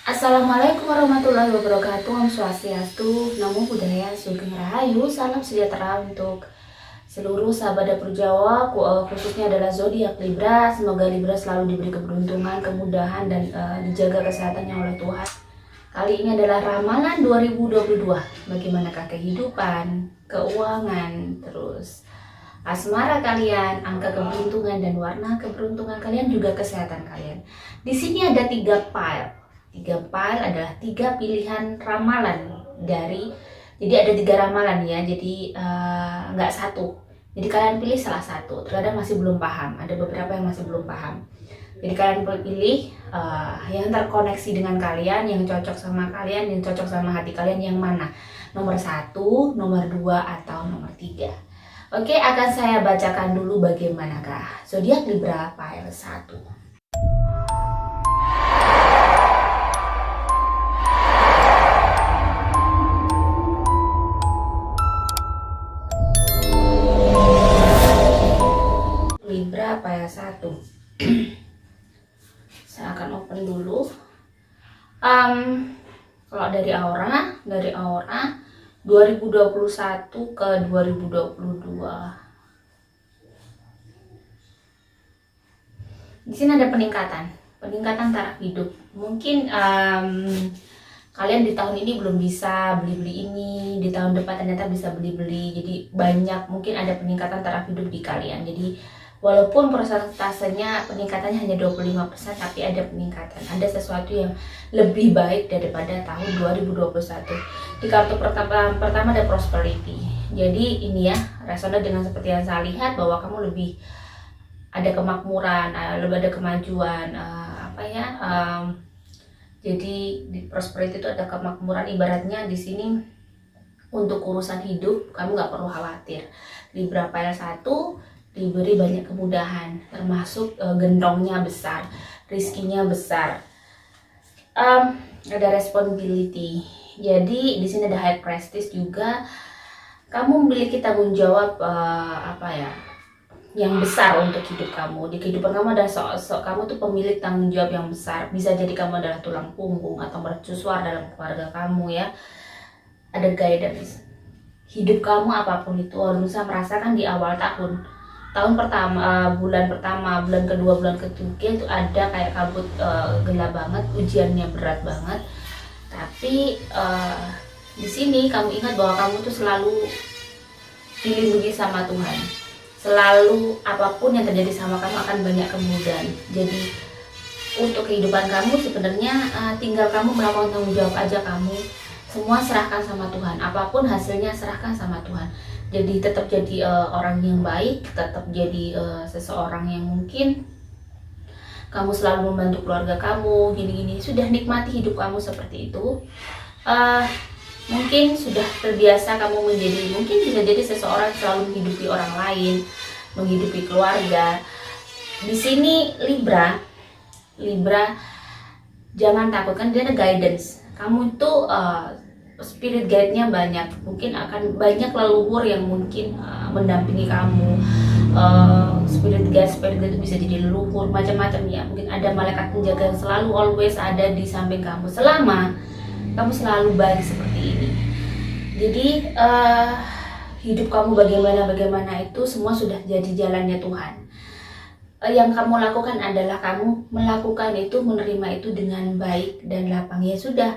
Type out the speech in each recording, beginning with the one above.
Assalamualaikum warahmatullahi wabarakatuh. Om Swastiastu, Namo Buddhaya, Sugeng Rahayu, salam sejahtera untuk seluruh sahabat dapur Jawa, khususnya adalah zodiak Libra. Semoga Libra selalu diberi keberuntungan, kemudahan, dan dijaga kesehatannya oleh Tuhan. Kali ini adalah ramalan 2022. Bagaimanakah kehidupan, keuangan, terus asmara kalian, angka keberuntungan dan warna keberuntungan kalian, juga kesehatan kalian. Di sini ada 3 file. 3 file adalah 3 pilihan ramalan jadi ada 3 ramalan ya, jadi nggak satu. Jadi kalian pilih salah satu. Terkadang masih belum paham, ada beberapa yang masih belum paham. Jadi kalian pilih yang terkoneksi dengan kalian, yang cocok sama kalian, yang cocok sama hati kalian, yang mana? Nomor 1, nomor 2, atau nomor 3. Oke, akan saya bacakan dulu bagaimanakah zodiak Libra file 1. Libra file 1. Saya akan open dulu. Kalau dari aura 2021 ke 2022. Di sini ada peningkatan taraf hidup. Mungkin kalian di tahun ini belum bisa beli-beli ini, di tahun depan ternyata bisa beli-beli. Jadi banyak, mungkin ada peningkatan taraf hidup di kalian. Jadi walaupun persentasenya peningkatannya hanya 25%, tapi ada peningkatan. Ada sesuatu yang lebih baik daripada tahun 2021. Di kartu pertama ada prosperity. Jadi ini ya, resonan dengan seperti yang saya lihat, bahwa kamu lebih ada kemakmuran, lebih ada kemajuan, jadi di prosperity itu ada kemakmuran. Ibaratnya di sini untuk urusan hidup kamu nggak perlu khawatir. Libra file 1 diberi banyak kemudahan, termasuk gentongnya besar, rizkinya besar. Ada responsibility. Jadi di sini ada high prestige juga. Kamu memiliki tanggung jawab yang besar untuk hidup kamu. Di kehidupan kamu ada kamu tuh pemilik tanggung jawab yang besar. Bisa jadi kamu adalah tulang punggung atau mercusuar dalam keluarga kamu ya. Ada guidance. Hidup kamu apapun itu, bisa merasakan di awal tahun pertama, bulan pertama, bulan kedua, bulan ketiga itu ada kayak kabut gelap banget, ujiannya berat banget. Tapi di sini kamu ingat bahwa kamu tuh selalu dilindungi sama Tuhan. Selalu apapun yang terjadi sama kamu akan banyak kemudahan. Jadi untuk kehidupan kamu sebenarnya tinggal kamu melakukan tanggung jawab aja. Kamu semua serahkan sama Tuhan. Apapun hasilnya serahkan sama Tuhan. Jadi tetap jadi orang yang baik, tetap jadi seseorang yang mungkin kamu selalu membantu keluarga kamu, gini-gini. Sudah nikmati hidup kamu seperti itu. Mungkin sudah terbiasa kamu mungkin bisa jadi seseorang selalu menghidupi orang lain, menghidupi keluarga. Di sini Libra, jangan takut, kan dia ada guidance. Kamu itu spirit guide-nya banyak, mungkin akan banyak leluhur yang mungkin mendampingi kamu. Spirit guide itu bisa jadi leluhur, macam-macam ya. Mungkin ada malaikat penjaga yang selalu always ada di samping kamu selama kamu selalu baik seperti ini. Jadi hidup kamu bagaimana itu semua sudah jadi jalannya Tuhan. Yang kamu lakukan adalah kamu melakukan itu, menerima itu dengan baik dan lapang. Ya sudah,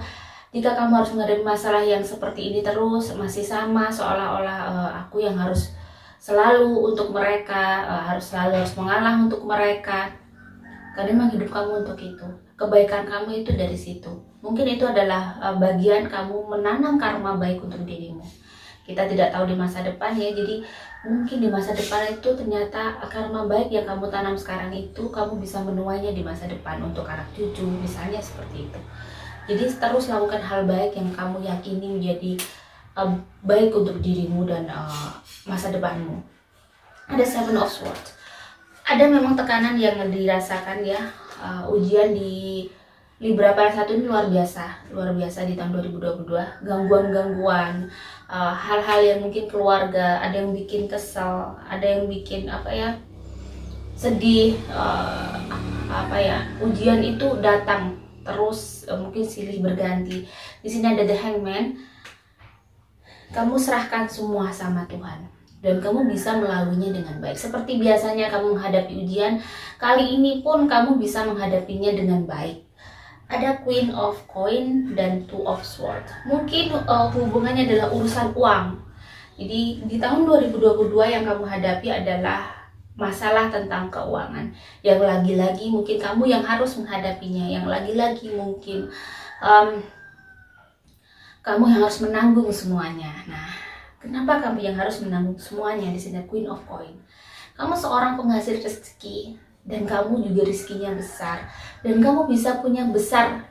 jika kamu harus menghadapi masalah yang seperti ini terus, masih sama, seolah-olah aku yang harus selalu untuk mereka, harus mengalah untuk mereka. Karena memang hidup kamu untuk itu. Kebaikan kamu itu dari situ. Mungkin itu adalah bagian kamu menanam karma baik untuk dirimu. Kita tidak tahu di masa depan ya. Jadi mungkin di masa depan itu ternyata karma baik yang kamu tanam sekarang itu kamu bisa menuainya di masa depan untuk anak cucu, misalnya seperti itu. Jadi terus lakukan hal baik yang kamu yakini menjadi baik untuk dirimu dan masa depanmu. Ada Seven of Swords. Ada memang tekanan yang dirasakan ya, ujian di Libra file 1 ini luar biasa di tahun 2022. Gangguan-gangguan, hal-hal yang mungkin keluarga, ada yang bikin kesel, ada yang bikin sedih, ujian itu datang terus mungkin silih berganti. Di sini ada the Hangman. Kamu serahkan semua sama Tuhan dan kamu bisa melaluinya dengan baik. Seperti biasanya kamu menghadapi ujian, kali ini pun kamu bisa menghadapinya dengan baik. Ada Queen of Coin dan Two of Sword. Mungkin hubungannya adalah urusan uang. Jadi di tahun 2022 yang kamu hadapi adalah masalah tentang keuangan. Yang lagi-lagi mungkin kamu yang harus menghadapinya. Yang lagi-lagi mungkin kamu yang harus menanggung semuanya. Nah, kenapa kamu yang harus menanggung semuanya? Di sini Queen of Coin. Kamu seorang penghasil rezeki dan kamu juga rezekinya besar dan kamu bisa punya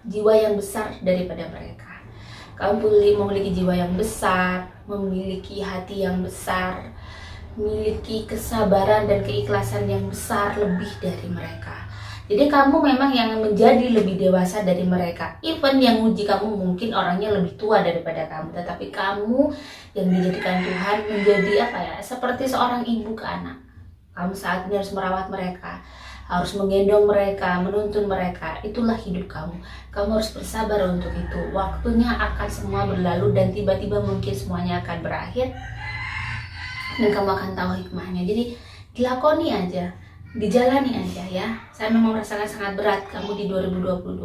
jiwa yang besar daripada mereka. Kamu memiliki jiwa yang besar, memiliki hati yang besar, memiliki kesabaran dan keikhlasan yang besar lebih dari mereka. Jadi kamu memang yang menjadi lebih dewasa dari mereka. Even yang uji kamu mungkin orangnya lebih tua daripada kamu, tetapi kamu yang dijadikan Tuhan menjadi seperti seorang ibu ke anak. Kamu saat ini harus merawat mereka, harus menggendong mereka, menuntun mereka. Itulah hidup kamu. Kamu harus bersabar untuk itu. Waktunya akan semua berlalu dan tiba-tiba mungkin semuanya akan berakhir dan kamu akan tahu hikmahnya. Jadi dilakoni aja, dijalani aja ya. Saya memang merasakan sangat berat kamu di 2022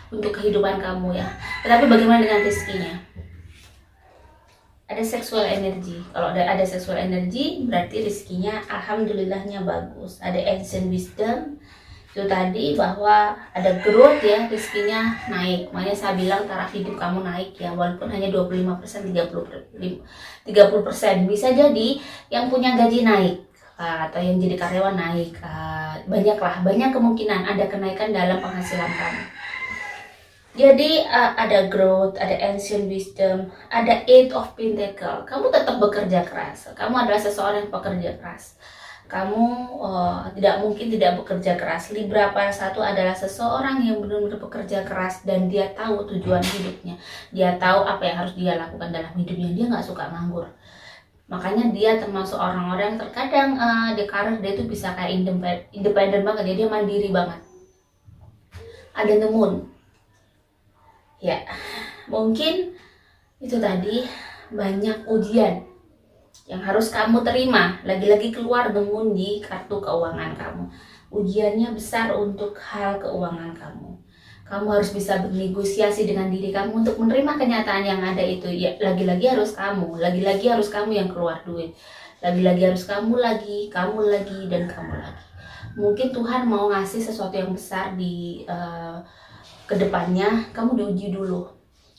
untuk kehidupan kamu ya. Tetapi bagaimana dengan rezekinya? Ada sexual energy. Kalau ada sexual energy berarti rezekinya alhamdulillahnya bagus. Ada ancient wisdom itu tadi bahwa ada growth ya, rezekinya naik. Makanya saya bilang taraf hidup kamu naik ya, walaupun hanya 25%, 30%. Bisa jadi yang punya gaji naik atau yang jadi karyawan naik. Banyak kemungkinan ada kenaikan dalam penghasilan kamu. Jadi ada growth, ada ancient wisdom, ada eight of pentacle. Kamu tetap bekerja keras. Kamu adalah seseorang yang pekerja keras. Kamu tidak mungkin tidak bekerja keras. Libra pada satu adalah seseorang yang benar-benar bekerja keras dan dia tahu tujuan hidupnya. Dia tahu apa yang harus dia lakukan dalam hidupnya. Dia nggak suka nganggur. Makanya dia termasuk orang-orang yang terkadang di karir dia itu bisa kayak independen banget. Dia mandiri banget. Ada the moon. Ya, mungkin itu tadi banyak ujian yang harus kamu terima. Lagi-lagi keluar the moon di kartu keuangan kamu. Ujiannya besar untuk hal keuangan kamu. Kamu harus bisa bernegosiasi dengan diri kamu untuk menerima kenyataan yang ada itu. Ya, lagi-lagi harus kamu. Lagi-lagi harus kamu yang keluar duit. Lagi-lagi harus kamu lagi, dan kamu lagi. Mungkin Tuhan mau ngasih sesuatu yang besar di kedepannya. Kamu diuji dulu.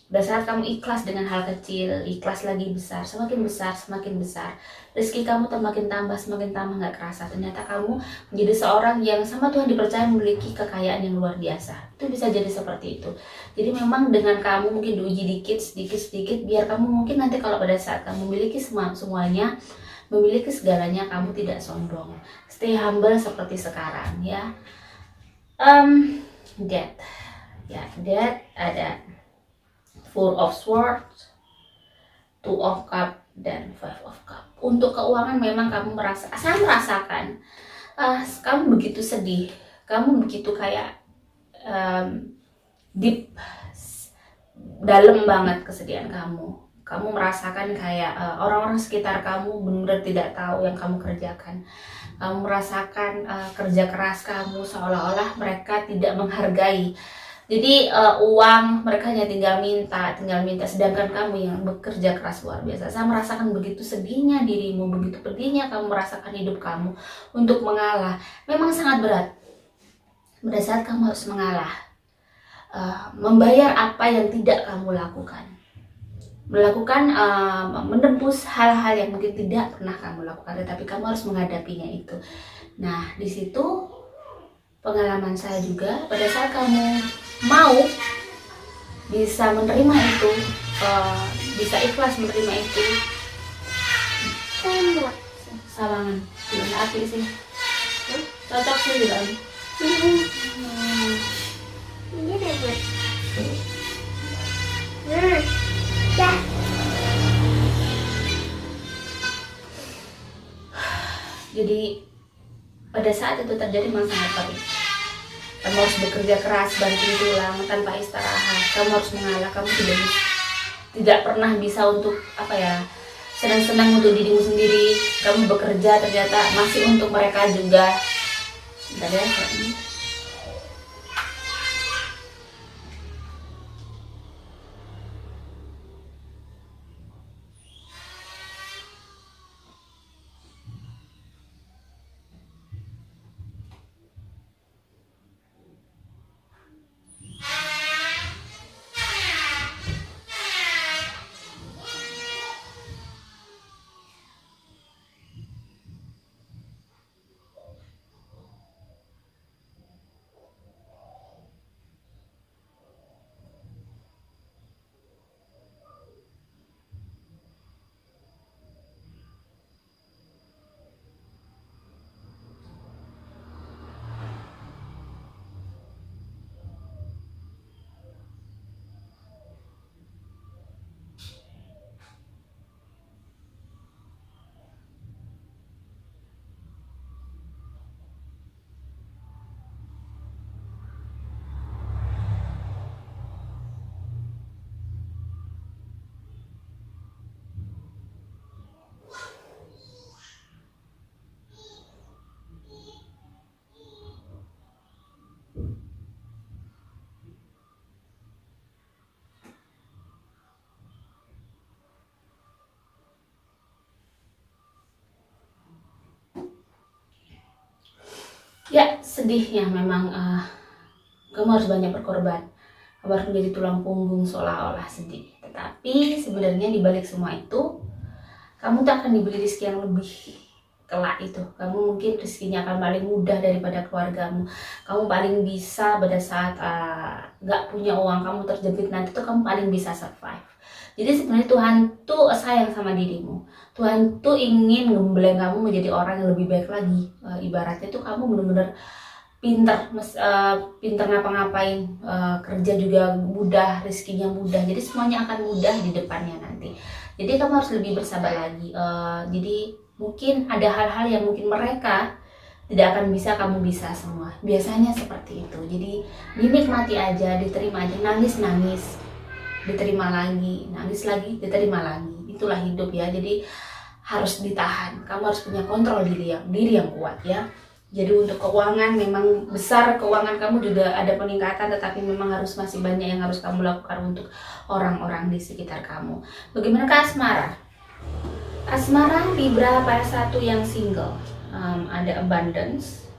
Pada saat kamu ikhlas dengan hal kecil, ikhlas lagi besar, semakin besar, rezeki kamu semakin tambah nggak kerasa. Ternyata kamu menjadi seorang yang sama Tuhan dipercaya memiliki kekayaan yang luar biasa. Itu bisa jadi seperti itu. Jadi memang dengan kamu mungkin diuji sedikit, biar kamu mungkin nanti kalau pada saat kamu memiliki semuanya, memiliki segalanya, kamu tidak sombong. Stay humble seperti sekarang ya. Death ada Four of Swords, Two of Cup, dan Five of Cup. Untuk keuangan memang saya merasakan kamu begitu sedih, kamu begitu kayak deep, dalam banget kesedihan kamu. Kamu merasakan kayak orang-orang sekitar kamu benar-benar tidak tahu yang kamu kerjakan. Kamu merasakan kerja keras kamu seolah-olah mereka tidak menghargai. Jadi uang mereka hanya tinggal minta, sedangkan kamu yang bekerja keras luar biasa. Saya merasakan begitu sedihnya dirimu, begitu pedihnya kamu merasakan hidup kamu untuk mengalah. Memang sangat berat. Pada saat kamu harus mengalah, membayar apa yang tidak kamu lakukan, menembus hal-hal yang mungkin tidak pernah kamu lakukan, tetapi kamu harus menghadapinya itu. Nah, di situ pengalaman saya juga pada saat kamu mau bisa menerima itu, bisa ikhlas menerima itu. Sawangan, gimana api di sini? Cocok sih bilang. Ini dapat. Jadi pada saat itu terjadi memang sangat perih. Kamu harus bekerja keras, banting tulang tanpa istirahat. Kamu harus mengalah. Kamu tidak pernah bisa untuk senang-senang untuk dirimu sendiri. Kamu bekerja ternyata masih untuk mereka juga. Bentar ya. Ya, sedihnya memang kamu harus banyak berkorban. Kamu harus menjadi tulang punggung seolah-olah sedih. Tetapi sebenarnya di balik semua itu, kamu tak akan diberi rezeki yang lebih kelak itu. Kamu mungkin rezekinya akan paling mudah daripada keluargamu. Kamu paling bisa pada saat gak punya uang, kamu terjepit nanti tuh kamu paling bisa survive. Jadi sebenarnya Tuhan tuh sayang sama dirimu. Tuhan tuh ingin ngembleng kamu menjadi orang yang lebih baik lagi. Ibaratnya tuh kamu bener-bener pinter ngapa-ngapain, kerja juga mudah, rezekinya mudah. Jadi semuanya akan mudah di depannya nanti. Jadi kamu harus lebih bersabar lagi. Jadi mungkin ada hal-hal yang mungkin mereka tidak akan bisa, kamu bisa semua. Biasanya seperti itu. Jadi dinikmati aja, diterima aja, nangis diterima lagi, nangis lagi, diterima lagi. Itulah hidup ya. Jadi harus ditahan. Kamu harus punya kontrol diri yang kuat ya. Jadi untuk keuangan memang besar, keuangan kamu juga ada peningkatan, tetapi memang masih banyak yang harus kamu lakukan untuk orang-orang di sekitar kamu. Bagaimana ke asmara? Asmara Libra pada satu yang single, ada abundance,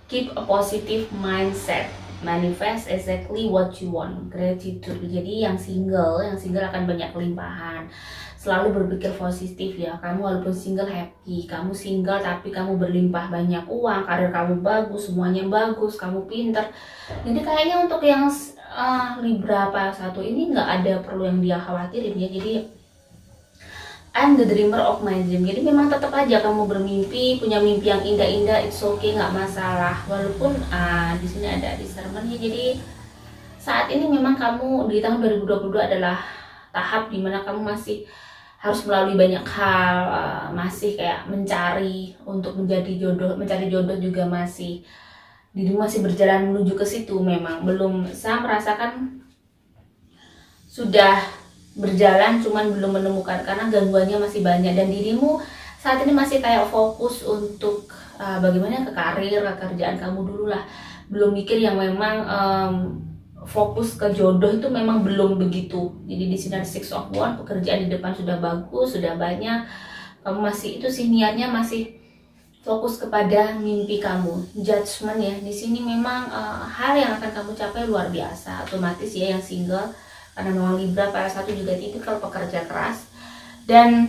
keep a positive mindset, manifest exactly what you want, gratitude. Jadi yang single akan banyak kelimpahan. Selalu berpikir positif ya. Kamu walaupun single happy, kamu single tapi kamu berlimpah banyak uang, karir kamu bagus, semuanya bagus, kamu pinter. Jadi kayaknya untuk yang Libra pada satu ini nggak ada perlu yang dia khawatirin ya. Jadi I'm the dreamer of my dream. Jadi memang tetap aja kamu bermimpi, punya mimpi yang indah-indah, it's okay, nggak masalah. Walaupun di sini ada discernment ya. Jadi saat ini memang kamu di tahun 2022 adalah tahap dimana kamu masih harus melalui banyak hal, masih kayak mencari untuk mencari jodoh juga masih dirimu masih berjalan menuju ke situ. Memang belum, saya merasakan sudah berjalan cuman belum menemukan karena gangguannya masih banyak, dan dirimu saat ini masih kayak fokus untuk bagaimana ke karir, ke kerjaan kamu dulu lah, belum mikir yang memang fokus ke jodoh itu memang belum begitu. Jadi di sini ada Six of Wands, pekerjaan di depan sudah bagus, sudah banyak, kamu masih itu sih niatnya masih fokus kepada mimpi kamu. Judgment ya, di sini memang hal yang akan kamu capai luar biasa, otomatis ya yang single, karena memang Libra pada satu juga tipikal pekerja keras, dan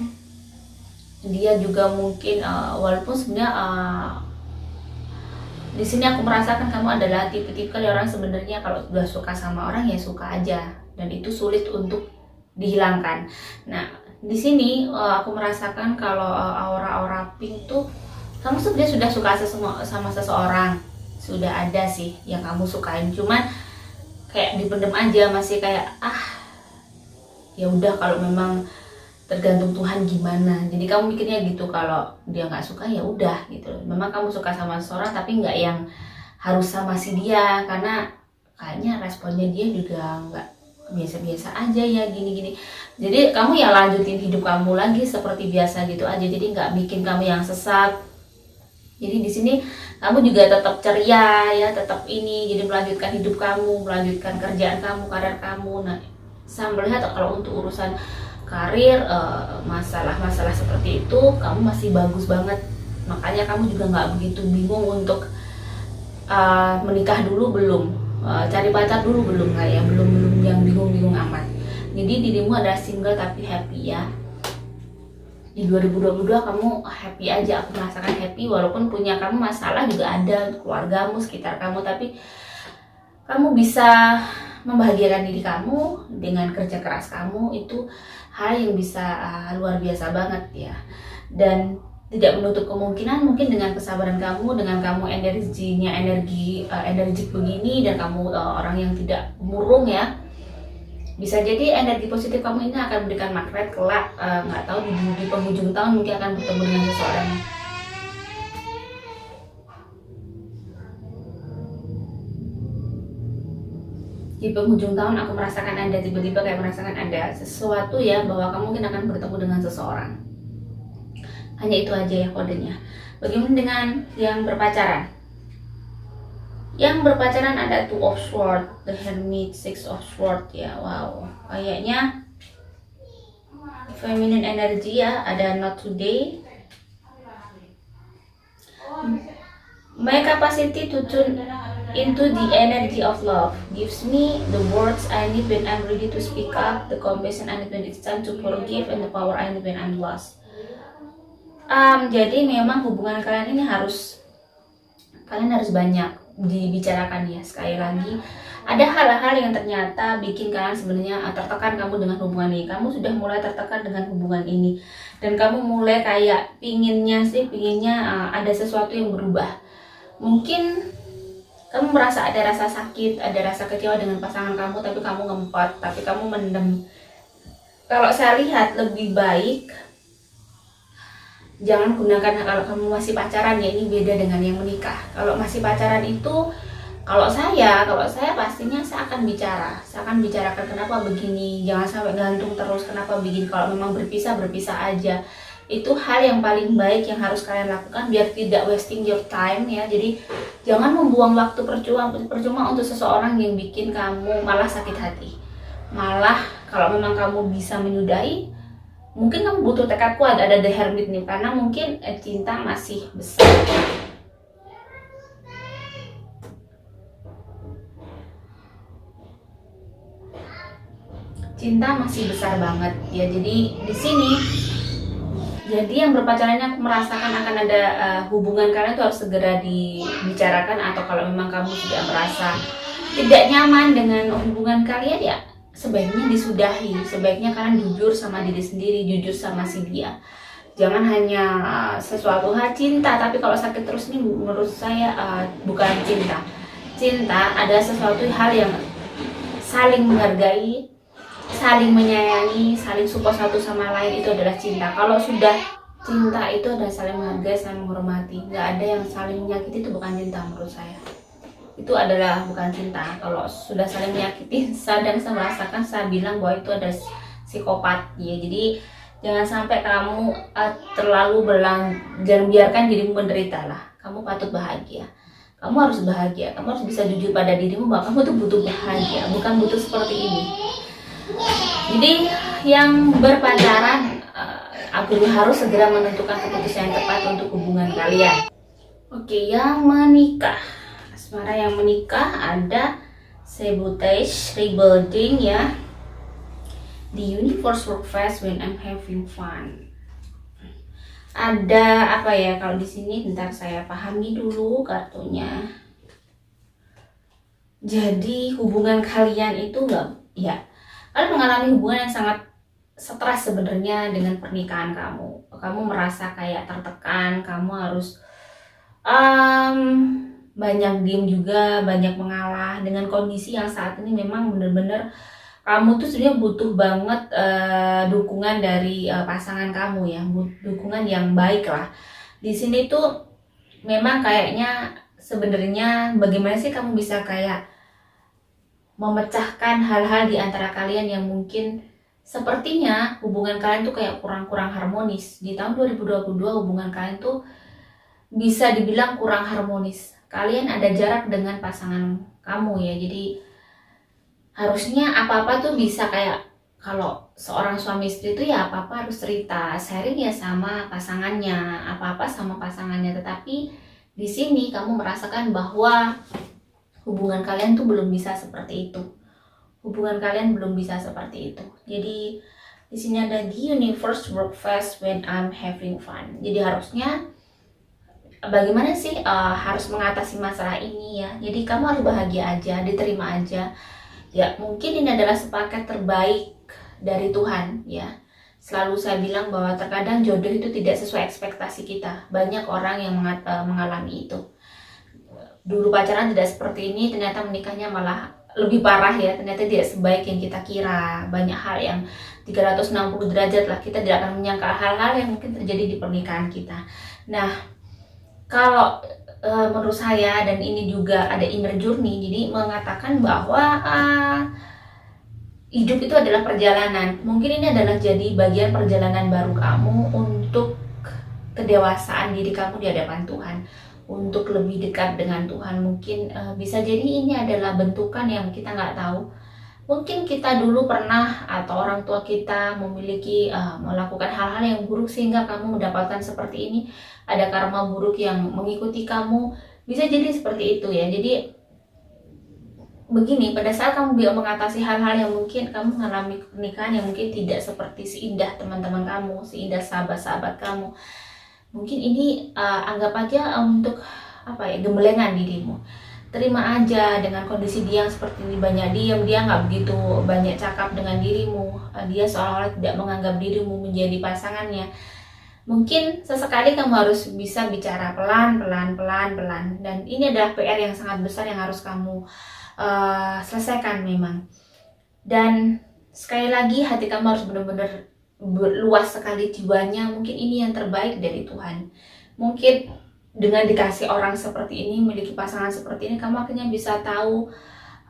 dia juga mungkin walaupun sebenarnya di sini aku merasakan kamu adalah tipe-tipe orang sebenarnya kalau sudah suka sama orang ya suka aja, dan itu sulit untuk dihilangkan. Nah di sini aku merasakan kalau aura-aura pink tuh kamu sebenarnya sudah suka sama seseorang, sudah ada sih yang kamu sukain, cuman kayak dipendem aja, masih kayak ya udah kalau memang tergantung Tuhan gimana. Jadi kamu mikirnya gitu, kalau dia nggak suka ya udah gitu. Memang kamu suka sama seseorang tapi nggak yang harus sama si dia, karena kayaknya responnya dia juga nggak biasa-biasa aja ya gini-gini. Jadi kamu ya lanjutin hidup kamu lagi seperti biasa gitu aja, jadi nggak bikin kamu yang sesat. Jadi di sini kamu juga tetap ceria ya, tetap ini, jadi melanjutkan hidup kamu, melanjutkan kerjaan kamu, karir kamu. Nah, saya melihat kalau untuk urusan karir, masalah-masalah seperti itu kamu masih bagus banget. Makanya kamu juga nggak begitu bingung untuk menikah dulu belum, cari pacar dulu belum lah ya, belum yang bingung-bingung amat. Jadi dirimu adalah single tapi happy ya. Di 2022 kamu happy aja, aku merasakan happy walaupun punya kamu masalah juga ada, keluargamu, sekitar kamu, tapi kamu bisa membahagiakan diri kamu dengan kerja keras kamu, itu hal yang bisa luar biasa banget ya. Dan tidak menutup kemungkinan mungkin dengan kesabaran kamu, dengan kamu energik begini, dan kamu orang yang tidak murung ya, bisa jadi energi positif kamu ini akan memberikan magnet kelak, nggak tahu di penghujung tahun mungkin akan bertemu dengan seseorang. Di penghujung tahun aku merasakan ada, tiba-tiba kayak merasakan ada sesuatu ya, bahwa kamu mungkin akan bertemu dengan seseorang. Hanya itu aja ya kodenya. Bagaimana dengan yang berpacaran? Yang berpacaran ada Two of Swords, The Hermit, Six of Swords ya. Wow, kayaknya feminine energy ya, ada Not Today. My capacity to tune into the energy of love gives me the words I need when I'm ready to speak up, the compassion I need when it's time to forgive, and the power I need when I'm lost. Jadi memang hubungan kalian ini kalian harus banyak dibicarakan ya. Sekali lagi, ada hal-hal yang ternyata bikin kalian sebenarnya tertekan kamu dengan hubungan ini. Kamu sudah mulai tertekan dengan hubungan ini, dan kamu mulai kayak pinginnya ada sesuatu yang berubah. Mungkin kamu merasa ada rasa sakit, ada rasa kecewa dengan pasangan kamu, tapi kamu ngempet, tapi kamu mendem. Kalau saya lihat lebih baik jangan gunakan kalau kamu masih pacaran ya, ini beda dengan yang menikah. Kalau masih pacaran itu, kalau saya pastinya saya akan bicarakan kenapa begini, jangan sampai gantung terus kenapa begini. Kalau memang berpisah aja, itu hal yang paling baik yang harus kalian lakukan biar tidak wasting your time ya. Jadi jangan membuang waktu percuma untuk seseorang yang bikin kamu malah sakit hati. Malah kalau memang kamu bisa menyudahi, mungkin kamu butuh tekad kuat, ada The Hermit nih, karena mungkin cinta masih besar. Cinta masih besar banget ya. Jadi di sini, jadi yang berpacarannya aku merasakan akan ada hubungan kalian itu harus segera dibicarakan, atau kalau memang kamu sudah merasa tidak nyaman dengan hubungan kalian ya, sebaiknya disudahi. Sebaiknya kalian jujur sama diri sendiri, jujur sama si dia. Jangan hanya sesuatu hal cinta, tapi kalau sakit terus ini menurut saya bukan cinta. Cinta adalah sesuatu hal yang saling menghargai, saling menyayangi, saling support satu sama lain, itu adalah cinta. Kalau sudah cinta itu adalah saling menghargai, saling menghormati. Nggak ada yang saling menyakiti, itu bukan cinta menurut saya. Itu adalah bukan cinta. Kalau sudah saling menyakiti, saya merasakan, saya bilang bahwa itu adalah psikopat ya. Jadi jangan sampai kamu terlalu jangan biarkan dirimu menderita lah. Kamu patut bahagia, kamu harus bahagia, kamu harus bisa jujur pada dirimu bahwa kamu tuh butuh bahagia, bukan butuh seperti ini. Jadi yang berpacaran harus segera menentukan keputusan yang tepat untuk hubungan kalian. Oke, yang menikah, asmara yang menikah ada sabotage, rebuilding ya. The universe work fast when I'm having fun. Ada apa ya kalau di sini? Bentar saya pahami dulu kartunya. Jadi hubungan kalian itu kalian mengalami hubungan yang sangat stres sebenarnya dengan pernikahan kamu. Kamu merasa kayak tertekan, kamu harus banyak diem juga, banyak mengalah dengan kondisi yang saat ini. Memang bener-bener kamu tuh sebenarnya butuh banget dukungan dari pasangan kamu ya, dukungan yang baik lah. Di sini tuh memang kayaknya sebenarnya bagaimana sih kamu bisa kayak memecahkan hal-hal di antara kalian yang mungkin sepertinya hubungan kalian tuh kayak kurang-kurang harmonis. Di tahun 2022 hubungan kalian tuh bisa dibilang kurang harmonis. Kalian ada jarak dengan pasangan kamu ya. Jadi harusnya apa-apa tuh bisa kayak, kalau seorang suami istri itu ya apa-apa harus cerita, sharing ya sama pasangannya, apa-apa sama pasangannya. Tetapi di sini kamu merasakan bahwa hubungan kalian tuh belum bisa seperti itu. Hubungan kalian belum bisa seperti itu. Jadi di sini ada the universe work fast when I'm having fun. Jadi harusnya bagaimana sih harus mengatasi masalah ini ya. Jadi kamu harus bahagia aja, diterima aja. Ya mungkin ini adalah sepaket terbaik dari Tuhan ya. Selalu saya bilang bahwa terkadang jodoh itu tidak sesuai ekspektasi kita. Banyak orang yang mengalami itu. Dulu pacaran tidak seperti ini, ternyata menikahnya malah lebih parah ya. Ternyata tidak sebaik yang kita kira. Banyak hal yang 360 derajat lah, kita tidak akan menyangka hal-hal yang mungkin terjadi di pernikahan kita. Nah, kalau menurut saya, dan ini juga ada inner journey, jadi mengatakan bahwa hidup itu adalah perjalanan. Mungkin ini adalah jadi bagian perjalanan baru kamu untuk kedewasaan diri kamu di hadapan Tuhan, untuk lebih dekat dengan Tuhan. Mungkin bisa jadi ini adalah bentukan yang kita nggak tahu. Mungkin kita dulu pernah atau orang tua kita memiliki melakukan hal-hal yang buruk sehingga kamu mendapatkan seperti ini. Ada karma buruk yang mengikuti kamu, bisa jadi seperti itu ya. Jadi begini, pada saat kamu mengatasi hal-hal yang mungkin kamu mengalami pernikahan yang mungkin tidak seperti seindah teman-teman kamu, seindah sahabat-sahabat kamu, mungkin ini anggap aja untuk gembelengan dirimu. Terima aja dengan kondisi dia yang seperti ini, banyak diam, dia nggak begitu banyak cakap dengan dirimu, dia seolah-olah tidak menganggap dirimu menjadi pasangannya. Mungkin sesekali kamu harus bisa bicara pelan, dan ini adalah PR yang sangat besar yang harus kamu selesaikan memang. Dan sekali lagi, hati kamu harus benar-benar luas sekali jiwanya. Mungkin ini yang terbaik dari Tuhan. Mungkin dengan dikasih orang seperti ini, memiliki pasangan seperti ini, kamu akhirnya bisa tahu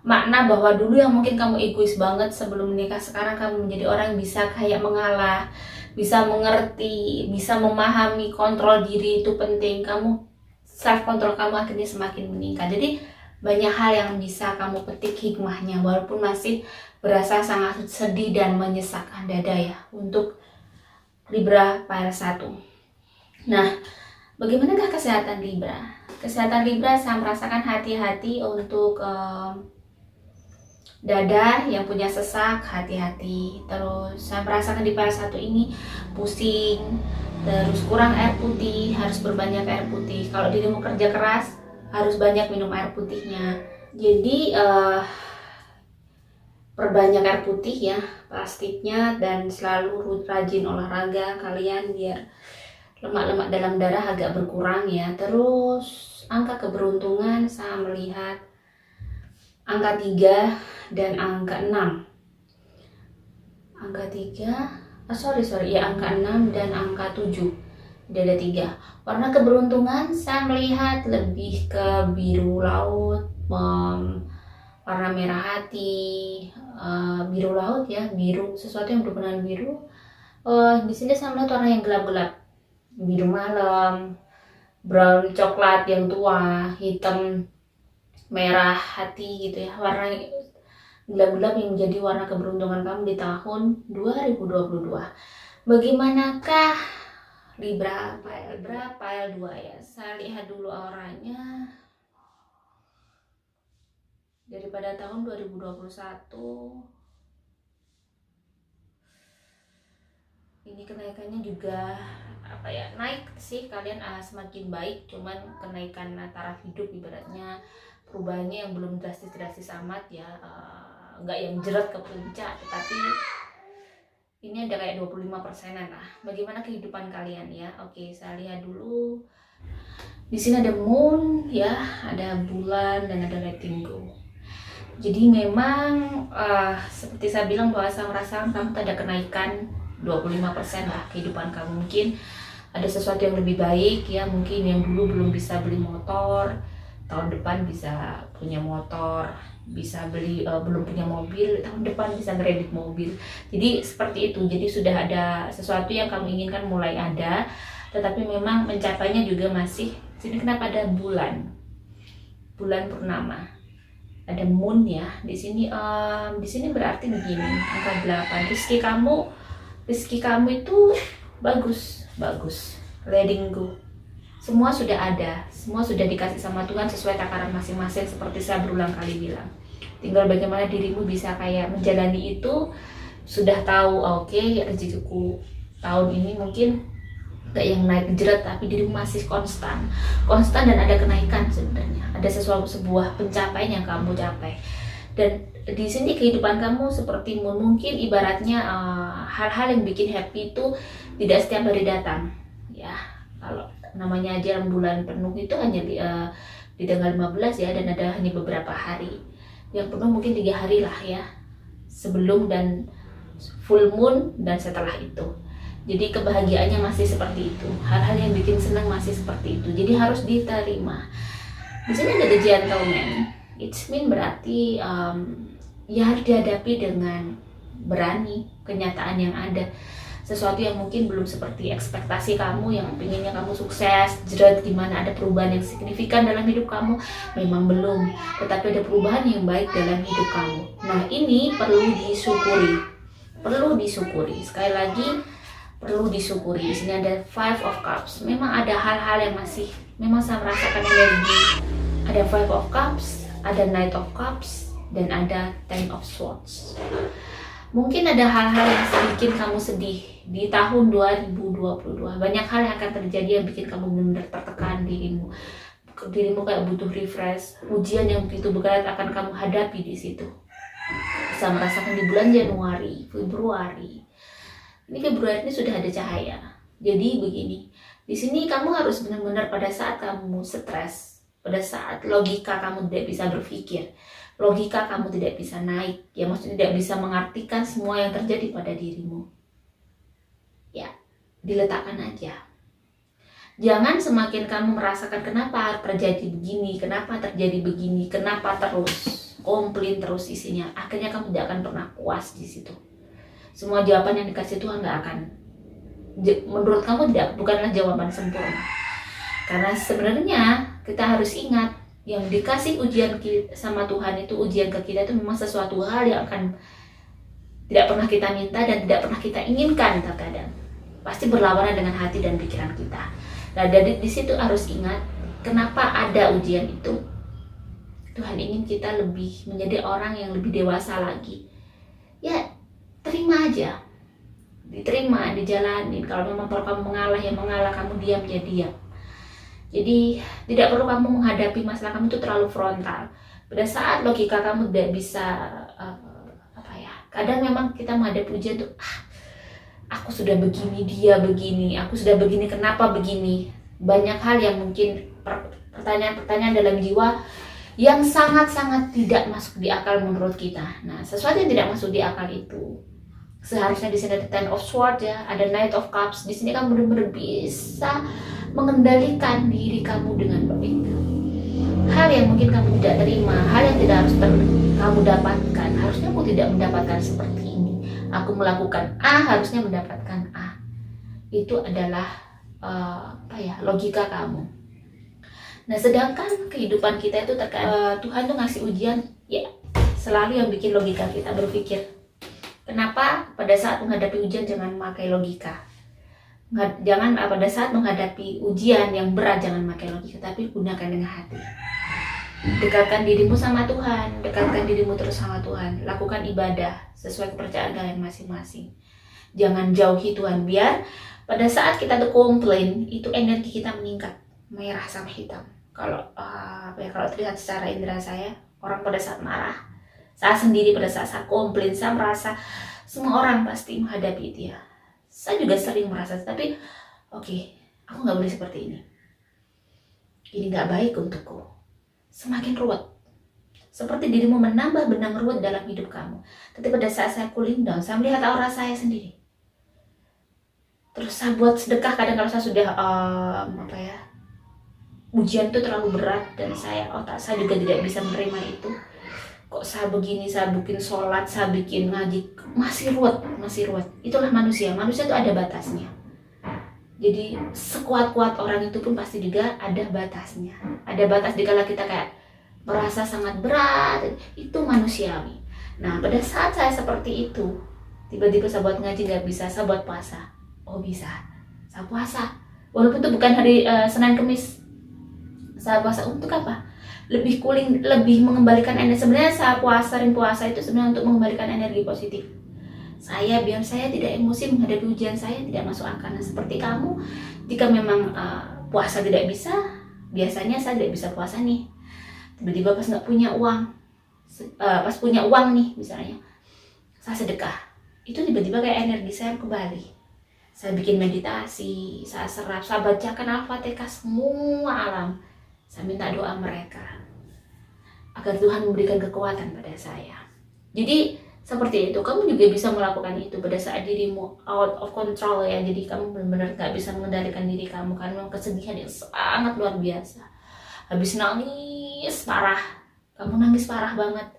makna bahwa dulu yang mungkin kamu egois banget sebelum menikah, sekarang kamu menjadi orang yang bisa kayak mengalah, bisa mengerti, bisa memahami, kontrol diri itu penting. Kamu self control kamu akhirnya semakin meningkat. Jadi banyak hal yang bisa kamu petik hikmahnya, walaupun masih berasa sangat sedih dan menyesakkan dada ya untuk Libra Fire 1. Nah, bagaimanakah kesehatan Libra? Kesehatan Libra, saya merasakan hati-hati untuk dada yang punya sesak, hati-hati. Terus saya merasakan di Fire 1 ini pusing, terus kurang air putih, harus berbanyak air putih. Kalau dirimu kerja keras, harus banyak minum air putihnya. Jadi perbanyak air putih ya plastiknya, dan selalu rajin olahraga kalian biar lemak-lemak dalam darah agak berkurang ya. Terus angka keberuntungan saya melihat angka 3 dan angka 6. Angka 3, angka 6 dan angka 7. Ada 3. Warna keberuntungan saya melihat lebih ke biru laut, warna merah hati, biru laut ya, biru, sesuatu yang berwarna biru. Di sini saya melihat warna yang gelap-gelap, biru malam, brown coklat yang tua, hitam, merah hati gitu ya. Warna gelap-gelap yang menjadi warna keberuntungan kamu di tahun 2022. Bagaimanakah Libra File 2 ya? Saya lihat dulu auranya. Daripada tahun 2021, ini kenaikannya juga naik sih. Kalian semakin baik, cuman kenaikan taraf hidup ibaratnya perubahannya yang belum drastis amat ya, nggak yang jerat ke puncak, tetapi ini ada kayak 25%-an lah. Bagaimana kehidupan kalian ya? Oke, saya lihat dulu. Di sini ada moon ya, ada bulan, dan ada letting go. Jadi memang seperti saya bilang bahwa saya merasakan kamu ada kenaikan 25% lah kehidupan kamu. Mungkin ada sesuatu yang lebih baik ya, mungkin yang dulu belum bisa beli motor, tahun depan bisa punya motor, bisa beli, belum punya mobil, tahun depan bisa kredit mobil. Jadi seperti itu. Jadi sudah ada sesuatu yang kamu inginkan mulai ada, tetapi memang mencapainya juga masih. Sini kenapa ada bulan purnama, ada moon ya di sini. Di sini berarti begini, angka 8. Rezeki kamu itu bagus, letting go. Semua sudah ada, semua sudah dikasih sama Tuhan sesuai takaran masing-masing, seperti saya berulang kali bilang. Tinggal bagaimana dirimu bisa kayak menjalani itu. Sudah tahu, oke, rezekiku tahun ini mungkin gak yang naik jerat, tapi dirimu masih konstan dan ada kenaikan. Sebenarnya ada sebuah pencapaian yang kamu capai. Dan di sini kehidupan kamu seperti mungkin ibaratnya hal-hal yang bikin happy itu tidak setiap hari datang ya. Kalau namanya aja bulan penuh itu hanya di tanggal 15 ya, dan ada hanya beberapa hari yang penuh, mungkin 3 hari lah ya, sebelum dan full moon dan setelah itu. Jadi kebahagiaannya masih seperti itu, hal-hal yang bikin senang masih seperti itu, jadi harus diterima. Di sini ada the gentleman, it's mean berarti ya harus dihadapi dengan berani kenyataan yang ada. Sesuatu yang mungkin belum seperti ekspektasi kamu, yang pinginnya kamu sukses, jerat gimana, ada perubahan yang signifikan dalam hidup kamu, memang belum, tetapi ada perubahan yang baik dalam hidup kamu. Nah ini perlu disyukuri, sekali lagi perlu disyukuri. Di sini ada 5 of Cups, memang ada hal-hal yang masih, memang saya merasakan energi. Ada 5 of Cups, ada Knight of Cups, dan ada 10 of Swords. Mungkin ada hal-hal yang bikin kamu sedih di tahun 2022. Banyak hal yang akan terjadi yang bikin kamu benar-benar tertekan, dirimu kayak butuh refresh. Ujian yang begitu berat akan kamu hadapi di situ. Bisa merasakan di bulan Januari, Februari. Ini Februari ini sudah ada cahaya. Jadi begini, di sini kamu harus benar-benar pada saat kamu stres, pada saat logika kamu tidak bisa berpikir, logika kamu tidak bisa naik, ya maksudnya tidak bisa mengartikan semua yang terjadi pada dirimu, ya diletakkan aja. Jangan semakin kamu merasakan kenapa terjadi begini, kenapa terus komplain terus isinya, akhirnya kamu tidak akan pernah puas di situ. Semua jawaban yang dikasih Tuhan nggak akan, menurut kamu bukanlah jawaban sempurna. Karena sebenarnya kita harus ingat, yang dikasih ujian sama Tuhan itu, ujian ke kita itu memang sesuatu hal yang akan tidak pernah kita minta dan tidak pernah kita inginkan. Terkadang pasti berlawanan dengan hati dan pikiran kita. Nah dari di situ harus ingat kenapa ada ujian itu. Tuhan ingin kita lebih menjadi orang yang lebih dewasa lagi. Ya terima aja, diterima, dijalanin. Kalau memang perlu kamu mengalah, ya mengalah, kamu diam, ya diam. Jadi tidak perlu kamu menghadapi masalah kamu itu terlalu frontal. Pada saat logika kamu tidak bisa kadang memang kita menghadapi ujian tuh, aku sudah begini, dia begini, aku sudah begini, kenapa begini. Banyak hal yang mungkin pertanyaan-pertanyaan dalam jiwa yang sangat-sangat tidak masuk di akal menurut kita. Nah, sesuatu yang tidak masuk di akal itu seharusnya di sini ada 10 of Swords ya, ada Knight of Cups. Di sini kamu benar-benar bisa mengendalikan diri kamu dengan baik. Hal yang mungkin kamu tidak terima, hal yang tidak harus kamu dapatkan. Harusnya aku tidak mendapatkan seperti ini. Aku melakukan A, harusnya mendapatkan A. Itu adalah logika kamu. Nah, sedangkan kehidupan kita itu terkait Tuhan tuh ngasih ujian, ya selalu yang bikin logika kita berpikir. Kenapa pada saat menghadapi ujian jangan memakai logika? Jangan pada saat menghadapi ujian yang berat jangan pakai logika, tapi gunakan dengan hati. Dekatkan dirimu sama Tuhan, dekatkan dirimu terus sama Tuhan. Lakukan ibadah sesuai kepercayaan kalian masing-masing. Jangan jauhi Tuhan, biar pada saat kita tuh komplain itu energi kita meningkat, merah sama hitam. Kalau kalau terlihat secara indera saya, orang pada saat marah, saya sendiri pada saat saya komplain, saya merasa semua orang pasti menghadapi itu ya. Saya juga sering merasa, tapi oke, aku nggak boleh seperti ini. Ini nggak baik untukku. Semakin ruwet. Seperti dirimu menambah benang ruwet dalam hidup kamu. Tapi pada saat saya cooling down, saya melihat aura saya sendiri. Terus saya buat sedekah kadang kalau saya sudah ujian itu terlalu berat dan otak saya juga tidak bisa menerima itu. Kok saya begini, saya bikin sholat, saya bikin ngaji, masih ruwet. Itulah manusia itu ada batasnya. Jadi sekuat-kuat orang itu pun pasti juga ada batasnya. Ada batas dikala kita kayak merasa sangat berat, itu manusiawi. Nah pada saat saya seperti itu, tiba-tiba saya buat ngaji nggak bisa, saya buat puasa. Oh bisa, saya puasa. Walaupun itu bukan hari Senin Kemis, saya puasa untuk apa? Lebih cooling, lebih mengembalikan energi. Sebenarnya saya puasa itu sebenarnya untuk mengembalikan energi positif. Biar saya tidak emosi menghadapi ujian saya, tidak masuk akal. Nah, seperti kamu, jika memang puasa tidak bisa, biasanya saya tidak bisa puasa nih. Tiba-tiba pas nggak punya uang, pas punya uang nih misalnya, saya sedekah. Itu tiba-tiba kayak energi saya kembali. Saya bikin meditasi, saya serap, saya bacakan Al-Fatihah semua alam. Saya minta doa mereka agar Tuhan memberikan kekuatan pada saya. Jadi seperti itu, kamu juga bisa melakukan itu pada saat dirimu out of control ya. Jadi kamu benar-benar gak bisa mengendalikan diri kamu karena kesedihan yang sangat luar biasa. Habis nangis parah, kamu nangis parah banget,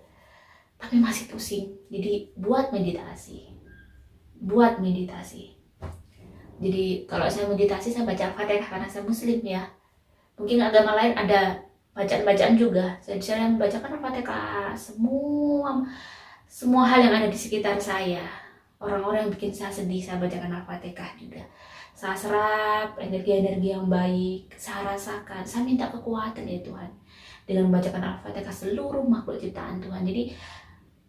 tapi masih pusing. Jadi buat meditasi. Jadi kalau saya meditasi, saya baca Al-Fatihah karena saya Muslim ya. Mungkin agama lain ada bacaan-bacaan juga. Saya membacakan Al-Fatihah, semua hal yang ada di sekitar saya. Orang-orang yang bikin saya sedih, saya bacakan Al-Fatihah juga. Saya serap energi-energi yang baik, saya rasakan, saya minta kekuatan ya Tuhan. Dengan membacakan Al-Fatihah seluruh makhluk ciptaan Tuhan. Jadi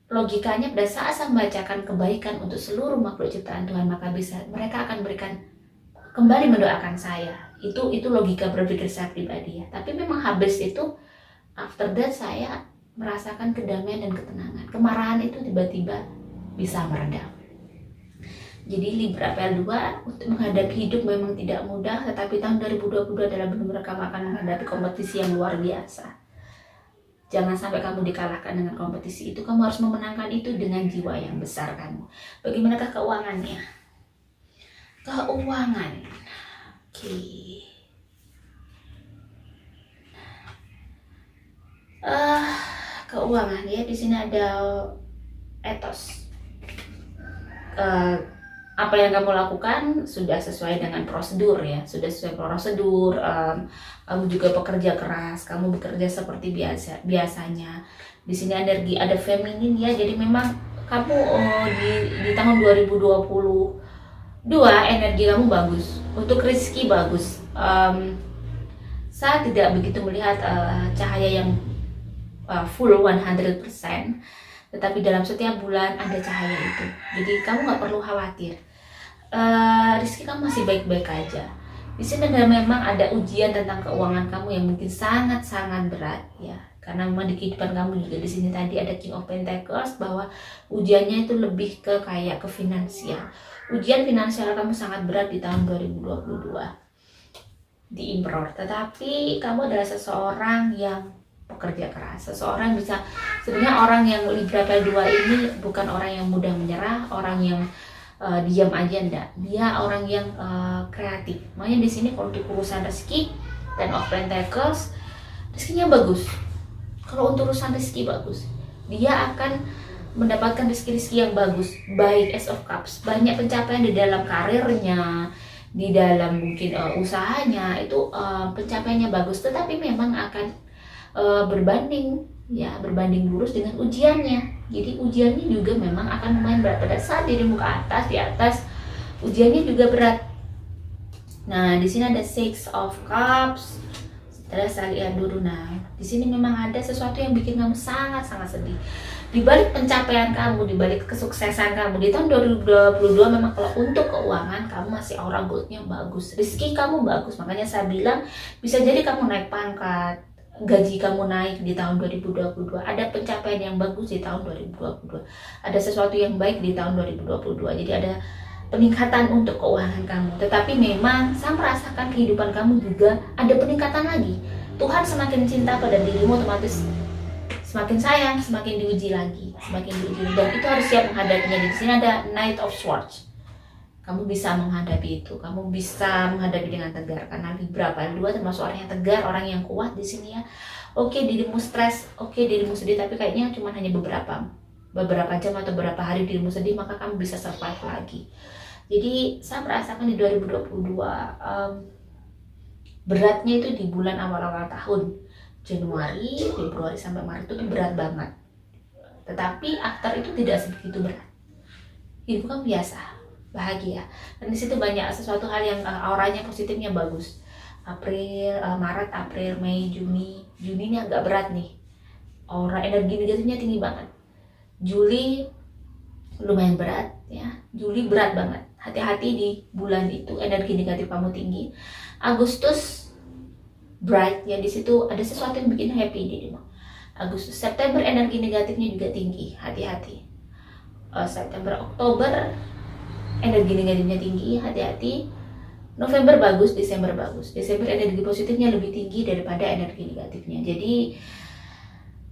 logikanya pada saat saya membacakan kebaikan untuk seluruh makhluk ciptaan Tuhan, maka mereka akan berikan kembali mendoakan saya. Itu logika berpikir saya pribadi ya. Tapi memang habis itu, after that saya merasakan kedamaian dan ketenangan. Kemarahan itu tiba-tiba bisa meredam. Jadi Libra PL2 untuk menghadapi hidup memang tidak mudah, tetapi tahun 2022 adalah benar-benar kamu akan menghadapi kompetisi yang luar biasa. Jangan sampai kamu dikalahkan dengan kompetisi itu. Kamu harus memenangkan itu dengan jiwa yang besar kamu. Bagaimanakah keuangannya? Keuangan. Oke. Keuangan ya, di sini ada etos. Apa yang kamu lakukan sudah sesuai dengan prosedur ya, kamu juga bekerja keras, kamu bekerja seperti biasanya. Di sini energi ada feminin ya, jadi memang kamu di tahun 2022 energi kamu bagus, untuk rezeki bagus. Saya tidak begitu melihat cahaya yang full 100%, tetapi dalam setiap bulan ada cahaya itu. Jadi kamu nggak perlu khawatir. Rezeki kamu masih baik-baik aja. Di sini memang ada ujian tentang keuangan kamu yang mungkin sangat-sangat berat ya. Karena memang di kehidupan kamu juga di sini tadi ada King of Pentacles, bahwa ujiannya itu lebih ke kayak ke finansial. Ujian finansial kamu sangat berat di tahun 2022 di Emperor. Tetapi kamu adalah seseorang yang pekerja keras, seseorang bisa, sebenarnya orang yang Libra PL2 ini bukan orang yang mudah menyerah, orang yang diam aja enggak, dia orang yang kreatif. Makanya di sini kalau untuk urusan rezeki dan of Pentacles, rezekinya bagus. Kalau untuk urusan rezeki bagus, dia akan mendapatkan rezeki yang bagus, baik Ace of Cups, banyak pencapaian di dalam karirnya, di dalam mungkin usahanya itu pencapaiannya bagus, tetapi memang akan berbanding lurus dengan ujiannya. Jadi ujiannya juga memang akan lumayan berat pada saat dirimu ke atas, di atas ujiannya juga berat. Nah di sini ada Six of Cups. Setelah saya lihat dulu, nah di sini memang ada sesuatu yang bikin kamu sangat-sangat sedih. Di balik pencapaian kamu, di balik kesuksesan kamu di tahun 2022, memang kalau untuk keuangan kamu masih aura goldnya bagus, rezeki kamu bagus. Makanya saya bilang bisa jadi kamu naik pangkat, gaji kamu naik di tahun 2022, ada pencapaian yang bagus di tahun 2022, ada sesuatu yang baik di tahun 2022. Jadi ada peningkatan untuk keuangan kamu. Tetapi memang saya merasakan kehidupan kamu juga ada peningkatan lagi. Tuhan semakin cinta pada dirimu, otomatis semakin sayang, semakin diuji lagi, dan itu harus siap menghadapinya. Di sini ada Knight of Swords. kamu bisa menghadapi itu, kamu bisa menghadapi dengan tegar, karena Libra termasuk orang yang tegar, orang yang kuat di sini ya. Oke, dirimu stres, oke, dirimu sedih, tapi kayaknya cuma hanya beberapa jam atau beberapa hari dirimu sedih, maka kamu bisa survive lagi. Jadi saya merasakan di 2022 beratnya itu di bulan awal-awal tahun, Januari, Februari sampai Maret itu berat banget. Tetapi after itu tidak sebegitu berat. Hidup kamu biasa, bahagia, dan di situ banyak sesuatu hal yang auranya positifnya bagus. Maret, April, Mei, Juni ini agak berat nih, aura energi negatifnya tinggi banget. Juli lumayan berat ya, Juli berat banget, hati-hati di bulan itu, energi negatif kamu tinggi. Agustus bright ya, di situ ada sesuatu yang bikin happy dirimu. Agustus, September energi negatifnya juga tinggi, hati-hati. September, Oktober energi negatifnya tinggi, hati-hati. November bagus, Desember bagus. Desember energi positifnya lebih tinggi daripada energi negatifnya. Jadi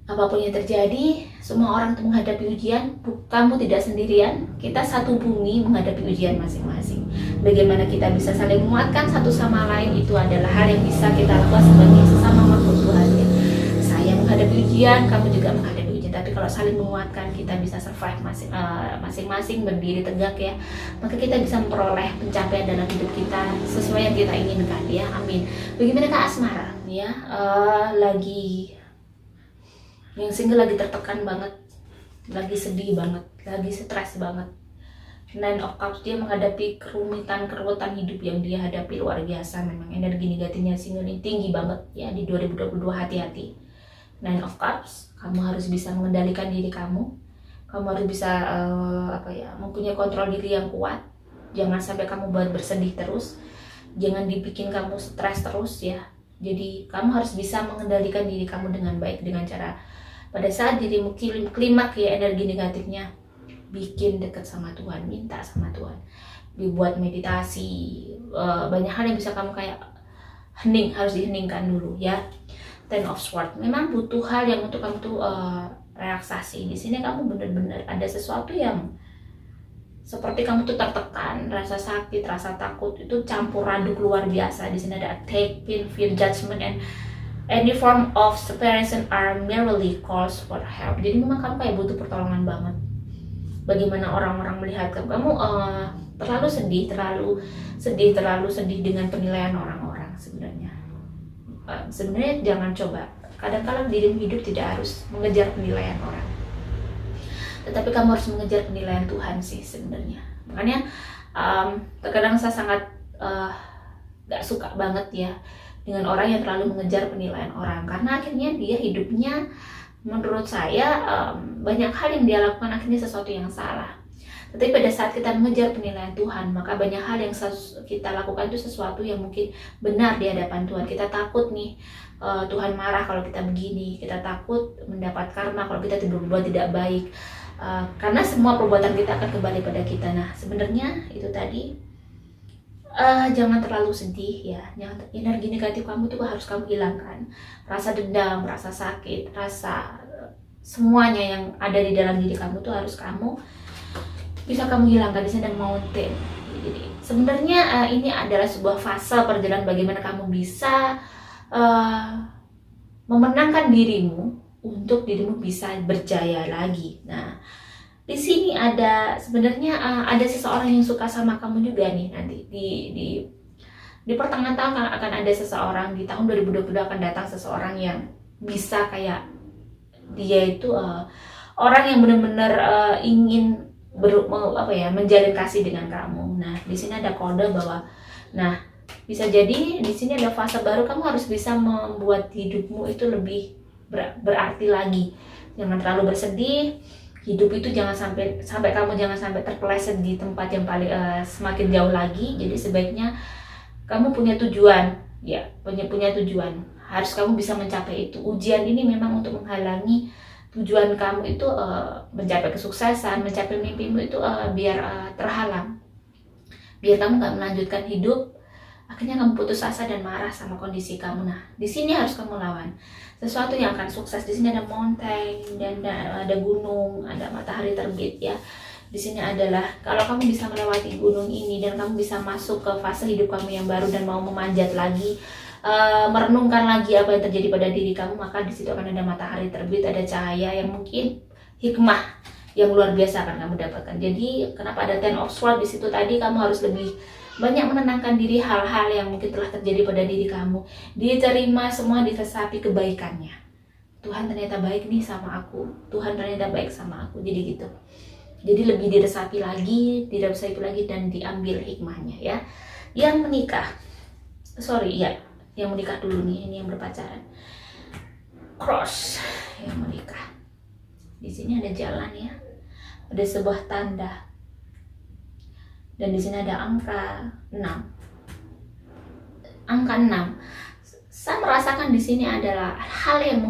apapun yang terjadi, semua orang itu menghadapi ujian, kamu tidak sendirian. Kita satu bumi menghadapi ujian masing-masing. Bagaimana kita bisa saling menguatkan satu sama lain, itu adalah hal yang bisa kita lakukan sebagai sesama makhluk Tuhan ya. Saya menghadapi ujian, kamu juga menghadapi ujian. Tapi kalau saling menguatkan, kita bisa survive masing-masing, berdiri tegak ya. Maka kita bisa memperoleh pencapaian dalam hidup kita sesuai yang kita inginkan ya. Amin. Bagaimana Kak Asmara ya? Lagi yang single lagi tertekan banget, lagi sedih banget, lagi stres banget. Nine of Cups, dia menghadapi kerumitan hidup yang dia hadapi luar biasa. Memang energi negatifnya single ini tinggi banget ya di 2022, hati-hati. Nine of Cups, kamu harus bisa mengendalikan diri kamu harus bisa mempunyai kontrol diri yang kuat. Jangan sampai kamu buat bersedih terus, jangan dibikin kamu stres terus ya. Jadi kamu harus bisa mengendalikan diri kamu dengan baik, dengan cara pada saat dirimu klimak ya energi negatifnya, bikin dekat sama Tuhan, minta sama Tuhan, dibuat meditasi, banyak hal yang bisa kamu kayak harus diheningkan dulu ya. Ten of Swords, memang butuh hal yang untuk kamu tuh relaksasi. Di sini kamu benar-benar ada sesuatu yang seperti kamu tuh tertekan, rasa sakit, rasa takut itu campur aduk luar biasa. Di sini ada attack, pain, fear, judgment, and any form of separation are merely calls for help. Jadi memang kamu kayak butuh pertolongan banget. Bagaimana orang-orang melihat kamu terlalu sedih dengan penilaian orang-orang. Sebenarnya jangan coba. Kadang-kadang dirimu hidup tidak harus mengejar penilaian orang, tetapi kamu harus mengejar penilaian Tuhan sih sebenarnya. Makanya terkadang saya sangat gak suka banget ya dengan orang yang terlalu mengejar penilaian orang, karena akhirnya dia hidupnya, menurut saya banyak hal yang dia lakukan akhirnya sesuatu yang salah. Tapi pada saat kita mengejar penilaian Tuhan, maka banyak hal yang kita lakukan itu sesuatu yang mungkin benar di hadapan Tuhan. Kita takut nih Tuhan marah kalau kita begini, kita takut mendapat karma kalau kita berbuat tidak baik, karena semua perbuatan kita akan kembali pada kita. Nah sebenarnya itu tadi, jangan terlalu sedih ya, energi negatif kamu tuh harus kamu hilangkan. Rasa dendam, rasa sakit, rasa semuanya yang ada di dalam diri kamu tuh harus bisa kamu hilangkan. Di sini ada mountain. Jadi sebenarnya ini adalah sebuah fase perjalanan bagaimana kamu bisa memenangkan dirimu untuk dirimu bisa berjaya lagi. Nah di sini sebenarnya ada seseorang yang suka sama kamu juga nih. Nanti di pertengahan tahun akan ada seseorang, di tahun 2022 akan datang seseorang yang bisa kayak dia itu orang yang benar-benar ingin menjalin kasih dengan kamu. Nah di sini ada kode bahwa bisa jadi di sini ada fase baru, kamu harus bisa membuat hidupmu itu lebih berarti lagi. Jangan terlalu bersedih. Hidup itu jangan sampai kamu terpeleset di tempat yang paling semakin jauh lagi. Jadi sebaiknya kamu punya tujuan ya, punya tujuan. Harus kamu bisa mencapai itu. Ujian ini memang untuk menghalangi tujuan kamu itu mencapai kesuksesan, mencapai mimpimu itu biar terhalang, biar kamu nggak melanjutkan hidup. Akhirnya kamu putus asa dan marah sama kondisi kamu. Nah di sini harus kamu lawan sesuatu yang akan sukses. Di sini ada mountain dan ada gunung, ada matahari terbit ya. di sini adalah kalau kamu bisa melewati gunung ini dan kamu bisa masuk ke fase hidup kamu yang baru dan mau memanjat lagi, merenungkan lagi apa yang terjadi pada diri kamu, maka di situ akan ada matahari terbit, ada cahaya yang mungkin hikmah yang luar biasa akan kamu dapatkan. Jadi kenapa ada Ten of Swords di situ tadi, kamu harus lebih banyak menenangkan diri hal-hal yang mungkin telah terjadi pada diri kamu. Diterima semua, diresapi kebaikannya. Tuhan ternyata baik nih sama aku, Tuhan ternyata baik sama aku, jadi gitu. Jadi lebih diresapi lagi dan diambil hikmahnya ya. Yang menikah, yang menikah dulu nih, ini yang berpacaran. Cross, yang menikah. Di sini ada jalan ya, ada sebuah tanda, dan di sini ada angka 6. Angka 6. Saya merasakan di sini adalah hal yang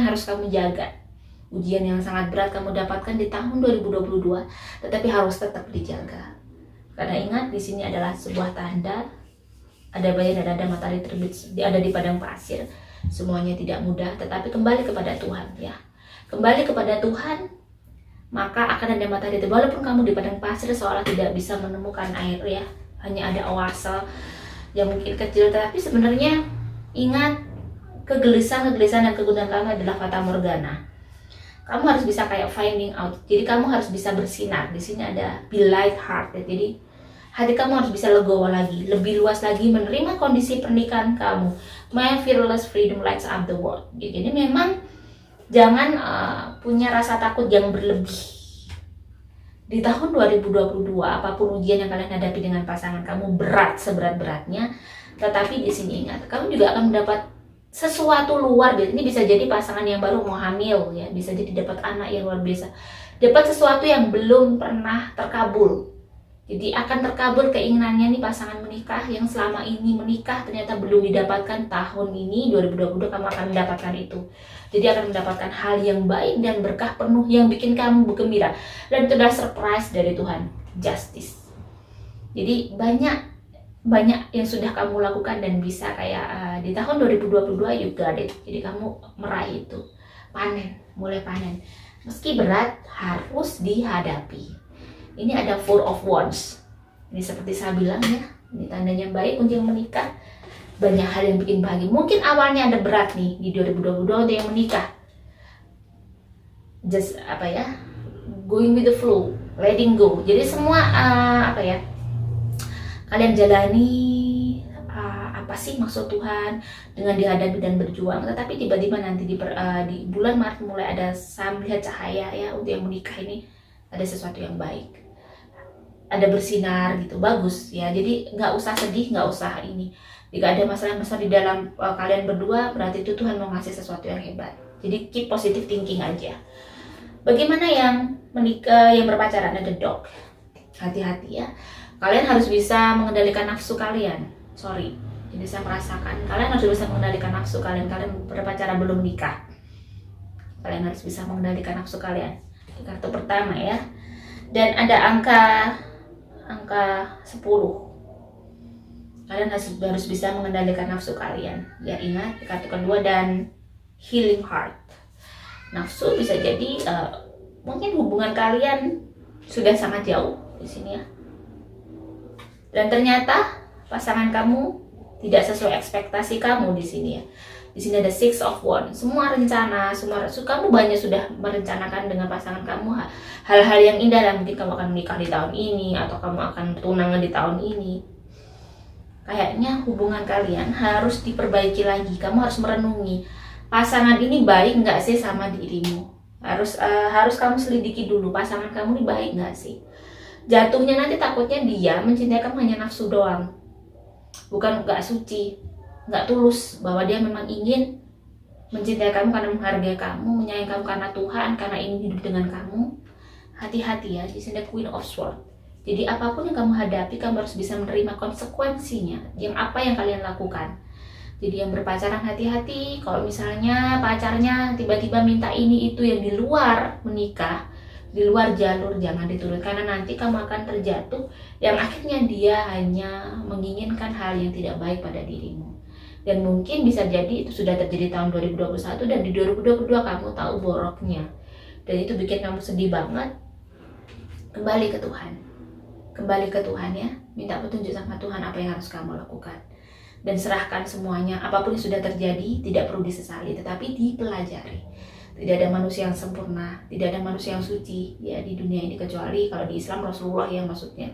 harus kamu jaga. Ujian yang sangat berat kamu dapatkan di tahun 2022, tetapi harus tetap dijaga. Karena ingat, di sini adalah sebuah tanda, ada bayi dan ada matahari terbit, ada di padang pasir. Semuanya tidak mudah, tetapi kembali kepada Tuhan ya. Kembali kepada Tuhan, maka akan ada matahari terbit. Walaupun kamu di padang pasir seolah tidak bisa menemukan air ya, hanya ada oase yang mungkin kecil, tetapi sebenarnya ingat, kegelisahan dan kegundahan kamu adalah fata morgana. Kamu harus bisa kayak finding out. Jadi kamu harus bisa bersinar. Di sini ada be light heart. Jadi hati kamu harus bisa legowo lagi, lebih luas lagi menerima kondisi pernikahan kamu. My fearless freedom lights up the world. Jadi memang jangan punya rasa takut yang berlebih. Di tahun 2022, apapun ujian yang kalian hadapi dengan pasangan kamu, berat seberat-beratnya, tetapi di sini ingat, kamu juga akan mendapat sesuatu luar biasa. Ini bisa jadi pasangan yang baru mau hamil ya, bisa jadi dapat anak yang luar biasa, dapat sesuatu yang belum pernah terkabul. Jadi akan terkabul keinginannya nih pasangan menikah yang selama ini menikah ternyata belum didapatkan. Tahun ini 2022 kamu akan mendapatkan itu. Jadi akan mendapatkan hal yang baik dan berkah penuh yang bikin kamu bergembira, dan itu adalah surprise dari Tuhan, justice. Jadi banyak yang sudah kamu lakukan dan bisa kayak di tahun 2022 you got it. Jadi kamu meraih itu, mulai panen. Meski berat harus dihadapi. Ini ada Four of Wands. Ini seperti saya bilang ya, ini tandanya baik untuk yang menikah. Banyak hal yang bikin bahagia. Mungkin awalnya ada berat nih di 2022 untuk yang menikah. Just going with the flow, letting go. Jadi semua kalian jalani apa sih maksud Tuhan dengan dihadapi dan berjuang. Tetapi tiba-tiba nanti di bulan Maret mulai ada melihat cahaya ya, untuk yang menikah ini ada sesuatu yang baik, ada bersinar gitu, bagus ya. Jadi nggak usah sedih, nggak usah ini. Jika ada masalah-masalah di dalam kalian berdua, berarti itu Tuhan mau ngasih sesuatu yang hebat. Jadi keep positive thinking aja. Bagaimana yang menikah, yang berpacaran? Ada dog. Hati-hati ya. Kalian harus bisa mengendalikan nafsu kalian. Jadi saya merasakan kalian harus bisa mengendalikan nafsu kalian. Kalian berpacaran belum nikah, kalian harus bisa mengendalikan nafsu kalian. Di kartu pertama ya. Dan ada angka 10. Kalian harus bisa mengendalikan nafsu kalian. Ya ingat, di kartu kedua dan healing heart. Nafsu bisa jadi mungkin hubungan kalian sudah sangat jauh di sini ya. Dan ternyata pasangan kamu tidak sesuai ekspektasi kamu di sini ya. Di sini ada Six of Wands. Semua rencana, kamu banyak sudah merencanakan dengan pasangan kamu hal-hal yang indah, dan mungkin kamu akan menikah di tahun ini atau kamu akan tunangan di tahun ini. Kayaknya hubungan kalian harus diperbaiki lagi. Kamu harus merenungi, pasangan ini baik nggak sih sama dirimu. Harus kamu selidiki dulu, pasangan kamu ini baik nggak sih. Jatuhnya nanti takutnya dia mencintai kamu hanya nafsu doang, bukan nggak suci, nggak tulus, bahwa dia memang ingin mencintai kamu karena menghargai kamu, menyayangi kamu karena Tuhan, karena ingin hidup dengan kamu. Hati-hati ya, di sini Queen of Swords. Jadi apapun yang kamu hadapi, kamu harus bisa menerima konsekuensinya, yang apa yang kalian lakukan. Jadi yang berpacaran hati-hati, kalau misalnya pacarnya tiba-tiba minta ini itu yang di luar menikah, di luar jalur, jangan dituruti, karena nanti kamu akan terjatuh yang akhirnya dia hanya menginginkan hal yang tidak baik pada dirimu. Dan mungkin bisa jadi itu sudah terjadi tahun 2021, dan di 2022 kamu tahu boroknya, dan itu bikin kamu sedih banget. kembali ke Tuhan. Kembali ke Tuhan ya, minta petunjuk sama Tuhan apa yang harus kamu lakukan. Dan serahkan semuanya, apapun yang sudah terjadi tidak perlu disesali, tetapi dipelajari. Tidak ada manusia yang sempurna, tidak ada manusia yang suci ya di dunia ini, kecuali kalau di Islam Rasulullah yang maksudnya.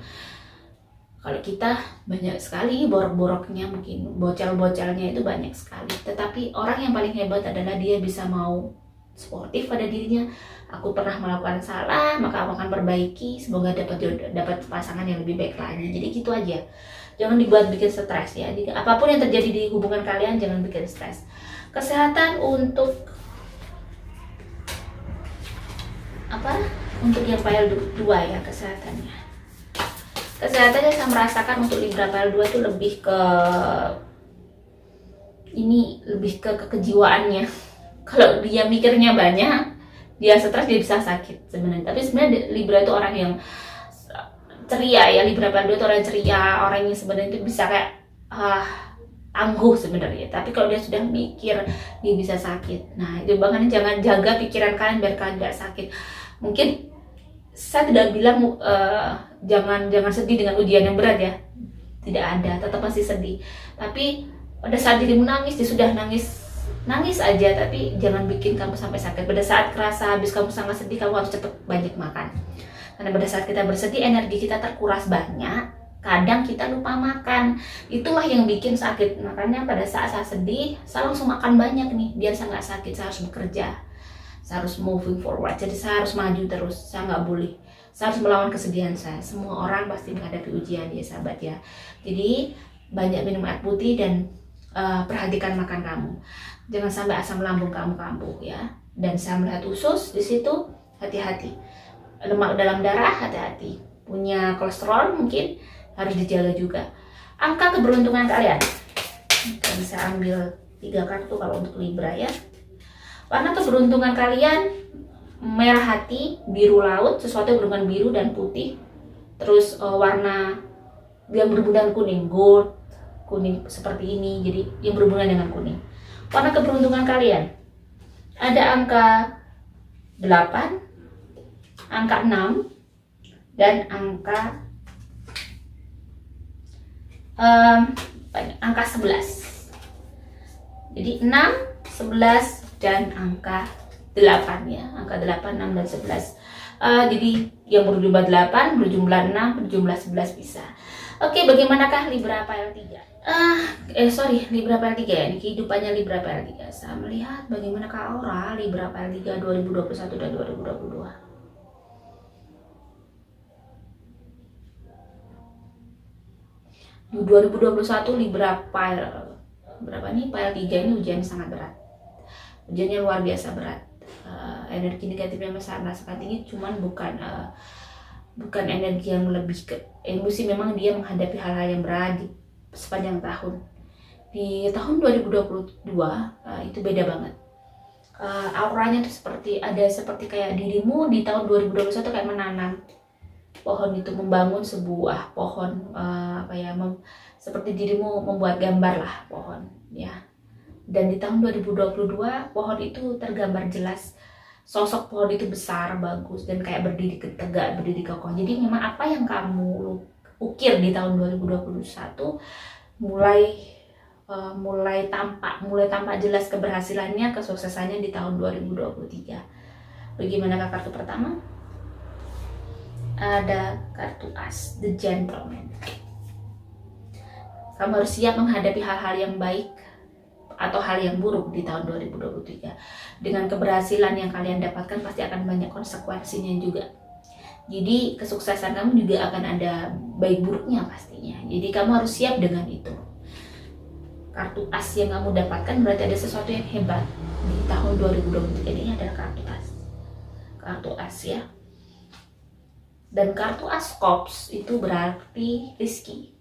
Kalau kita banyak sekali borok-boroknya, mungkin bocel-bocelnya itu banyak sekali. Tetapi orang yang paling hebat adalah dia bisa mau sportif pada dirinya. Aku pernah melakukan salah, maka aku akan perbaiki. Semoga dapat pasangan yang lebih baik lagi. Jadi gitu aja. Jangan dibuat bikin stres ya. Jadi, apapun yang terjadi di hubungan kalian jangan bikin stres. Kesehatan untuk apa? Untuk yang pile 2 ya, kesehatannya. Kesehatannya saya merasakan untuk Libra pile 2 itu lebih ke kejiwaannya. Kalau dia mikirnya banyak, dia stres, dia bisa sakit sebenarnya. Tapi sebenarnya Libra itu orang yang ceria ya. Libra pile 2 itu orang yang ceria, orang yang sebenarnya itu bisa kayak tangguh sebenarnya. Tapi kalau dia sudah mikir, dia bisa sakit. Nah itu bahkan jangan jaga pikiran kalian biar kalian tidak sakit. Mungkin saya tidak bilang jangan sedih dengan ujian yang berat ya, tidak ada, tetap pasti sedih. Tapi pada saat dirimu nangis, dia sudah nangis aja, tapi jangan bikin kamu sampai sakit. Pada saat kerasa habis kamu sangat sedih, kamu harus cepat banyak makan. Karena pada saat kita bersedih, energi kita terkuras banyak. Kadang kita lupa makan, itulah yang bikin sakit. Makanya pada saat saya sedih, saya langsung makan banyak nih, biar saya nggak sakit. Saya harus bekerja, saya harus moving forward, jadi saya harus maju terus, saya nggak boleh. Saya harus melawan kesedihan saya. Semua orang pasti menghadapi ujian ya sahabat ya. Jadi banyak minum air putih dan perhatikan makan kamu. Jangan sampai asam lambung kamu kambuh ya. Dan saya melihat usus di situ, hati-hati. Lemak dalam darah, hati-hati. Punya kolesterol mungkin harus dijaga juga. Angka keberuntungan kalian. Dan saya ambil 3 kartu kalau untuk Libra ya. Warna keberuntungan kalian merah hati, biru laut, sesuatu yang berhubungan biru dan putih. Terus warna yang berhubungan kuning, gold, kuning seperti ini. Jadi yang berhubungan dengan kuning. Warna keberuntungan kalian ada angka 8, angka 6, dan angka 11. Jadi 6, 11 dan angka 8 ya. Angka 8, 6 dan 11. Jadi yang berjumlah 8, berjumlah 6, berjumlah 11 bisa. Oke, bagaimanakah Libra pile 3? Libra pile 3 ya. Ini kehidupannya Libra pile 3. Saya melihat bagaimanakah aura Libra pile 3 2021 dan 2022. 2021 Libra pile berapa nih? Pile 3 ini ujian sangat berat. Ujiannya luar biasa berat. Energi negatifnya saya merasakan tinggi, cuman bukan energi yang lebih ke emosi. Memang dia menghadapi hal-hal yang berat di sepanjang tahun. Di tahun 2022 itu beda banget. Auranya tuh seperti kayak dirimu di tahun 2021 kayak menanam pohon itu, membangun sebuah pohon, seperti dirimu membuat gambar lah pohon ya. Dan di tahun 2022 pohon itu tergambar jelas, sosok pohon itu besar, bagus, dan kayak berdiri tegak, berdiri kokoh. Jadi memang apa yang kamu ukir di tahun 2021 mulai tampak jelas keberhasilannya, kesuksesannya di tahun 2023. Bagaimana kartu pertama? Ada kartu As, The Gentleman. Kamu harus siap menghadapi hal-hal yang baik atau hal yang buruk di tahun 2023. Dengan keberhasilan yang kalian dapatkan pasti akan banyak konsekuensinya juga. Jadi kesuksesan kamu juga akan ada baik buruknya pastinya. Jadi kamu harus siap dengan itu. Kartu As yang kamu dapatkan berarti ada sesuatu yang hebat di tahun 2023. Ini adalah kartu As. Kartu As ya. Dan kartu As Cups itu berarti rezeki.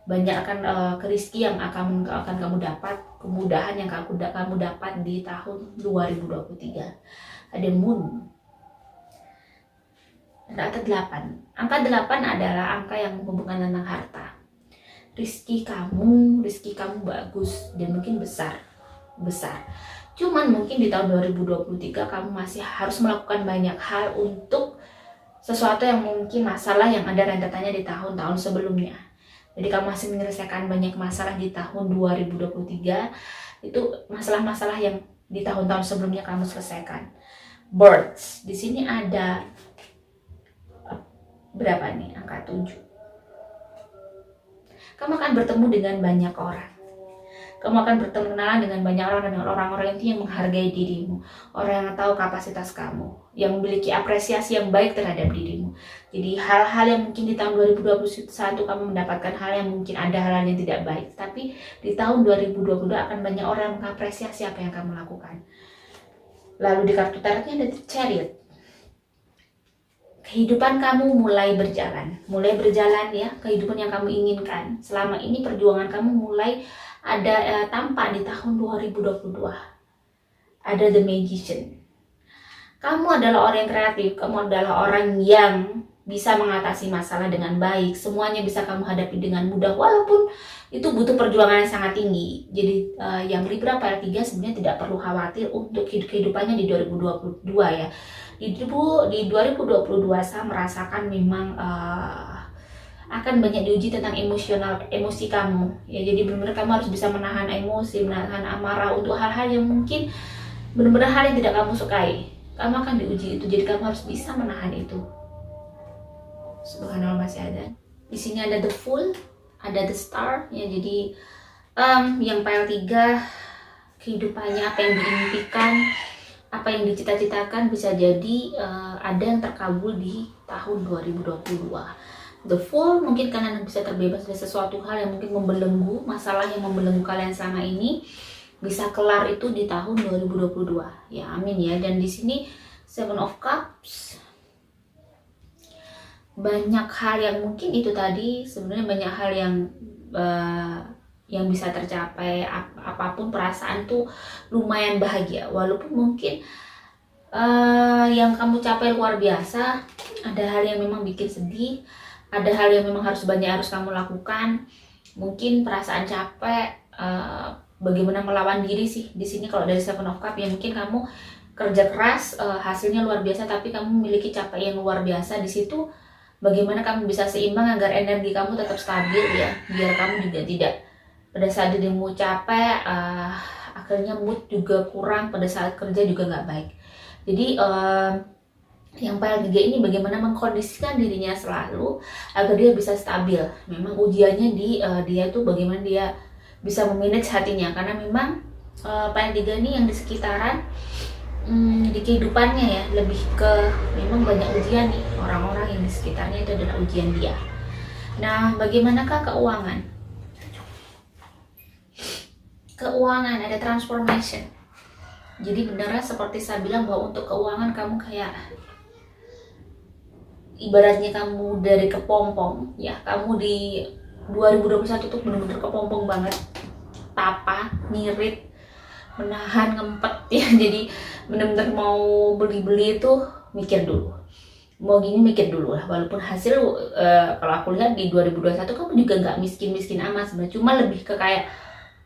Banyak akan rezeki yang akan kamu dapat, kemudahan yang kamu dapat di tahun 2023. Ada Moon. Ada angka 8. Angka 8 adalah angka yang menghubungkan tentang harta. Rezeki kamu bagus dan mungkin besar. Cuman mungkin di tahun 2023 kamu masih harus melakukan banyak hal untuk sesuatu yang mungkin masalah yang ada rentetannya di tahun-tahun sebelumnya. Jadi kamu masih menyelesaikan banyak masalah di tahun 2023, itu masalah-masalah yang di tahun-tahun sebelumnya kamu selesaikan. Birds, di sini ada berapa nih? Angka 7. Kamu akan bertemu dengan banyak orang. Kamu akan bertemu kenalan dengan banyak orang, dengan orang-orang yang menghargai dirimu, orang yang tahu kapasitas kamu, yang memiliki apresiasi yang baik terhadap dirimu. Jadi hal-hal yang mungkin di tahun 2021 kamu mendapatkan hal yang mungkin ada hal yang tidak baik, tapi di tahun 2022 akan banyak orang yang mengapresiasi apa yang kamu lakukan. Lalu di kartu tarotnya ada The Chariot. Kehidupan kamu mulai berjalan ya, kehidupan yang kamu inginkan. Selama ini perjuangan kamu mulai ada tampak di tahun 2022. Ada The Magician. Kamu adalah orang yang kreatif, kamu adalah orang yang bisa mengatasi masalah dengan baik. Semuanya bisa kamu hadapi dengan mudah, walaupun itu butuh perjuangan yang sangat tinggi. Jadi yang Libra Pile 3 sebenarnya tidak perlu khawatir untuk kehidupannya di 2022 ya. Di 2022 saya merasakan memang akan banyak diuji tentang emosi kamu ya. Jadi benar-benar kamu harus bisa menahan emosi, menahan amarah untuk hal-hal yang mungkin benar-benar hal yang tidak kamu sukai. Kamu akan diuji itu, jadi kamu harus bisa menahan itu. Subhanallah, masih ada. Di sini ada The Fool, ada The Star ya. Jadi yang Pile 3 kehidupannya, apa yang diimpikan, apa yang dicita-citakan bisa jadi ada yang terkabul di tahun 2022. The Fool, mungkin kalian bisa terbebas dari sesuatu hal yang mungkin membelenggu, masalah yang membelenggu kalian selama ini bisa kelar itu di tahun 2022 ya, amin ya. Dan di sini Seven of Cups, banyak hal yang mungkin itu tadi, sebenarnya banyak hal yang bisa tercapai. Apapun perasaan tuh lumayan bahagia, walaupun mungkin yang kamu capai luar biasa, ada hal yang memang bikin sedih, ada hal yang memang harus kamu lakukan. Mungkin perasaan capek, bagaimana melawan diri sih di sini. Kalau dari Seven of Cups ya, mungkin kamu kerja keras, hasilnya luar biasa, tapi kamu memiliki capek yang luar biasa di situ. Bagaimana kamu bisa seimbang agar energi kamu tetap stabil ya, biar kamu juga tidak pada saat dirimu capek, akhirnya mood juga kurang, pada saat kerja juga nggak baik. Jadi yang Pile 3 ini bagaimana mengkondisikan dirinya selalu agar dia bisa stabil. Memang ujiannya di dia tuh bagaimana dia bisa memanage hatinya, karena memang Pile 3 ini yang di sekitaran di kehidupannya ya, lebih ke memang banyak ujian nih. Orang-orang yang di sekitarnya itu adalah ujian dia. Nah, bagaimanakah keuangan? Keuangan ada transformation. Jadi benar seperti saya bilang bahwa untuk keuangan kamu kayak ibaratnya kamu dari kepompong ya, kamu di 2021 tuh benar-benar kepompong banget, tapa, ngirit, menahan, ngempet ya. Jadi benar-benar mau beli-beli itu mikir dulu, mau gini mikir dulu lah. Walaupun hasil kalau aku lihat di 2021 kamu juga nggak miskin-miskin amat sebenarnya, cuma lebih ke kayak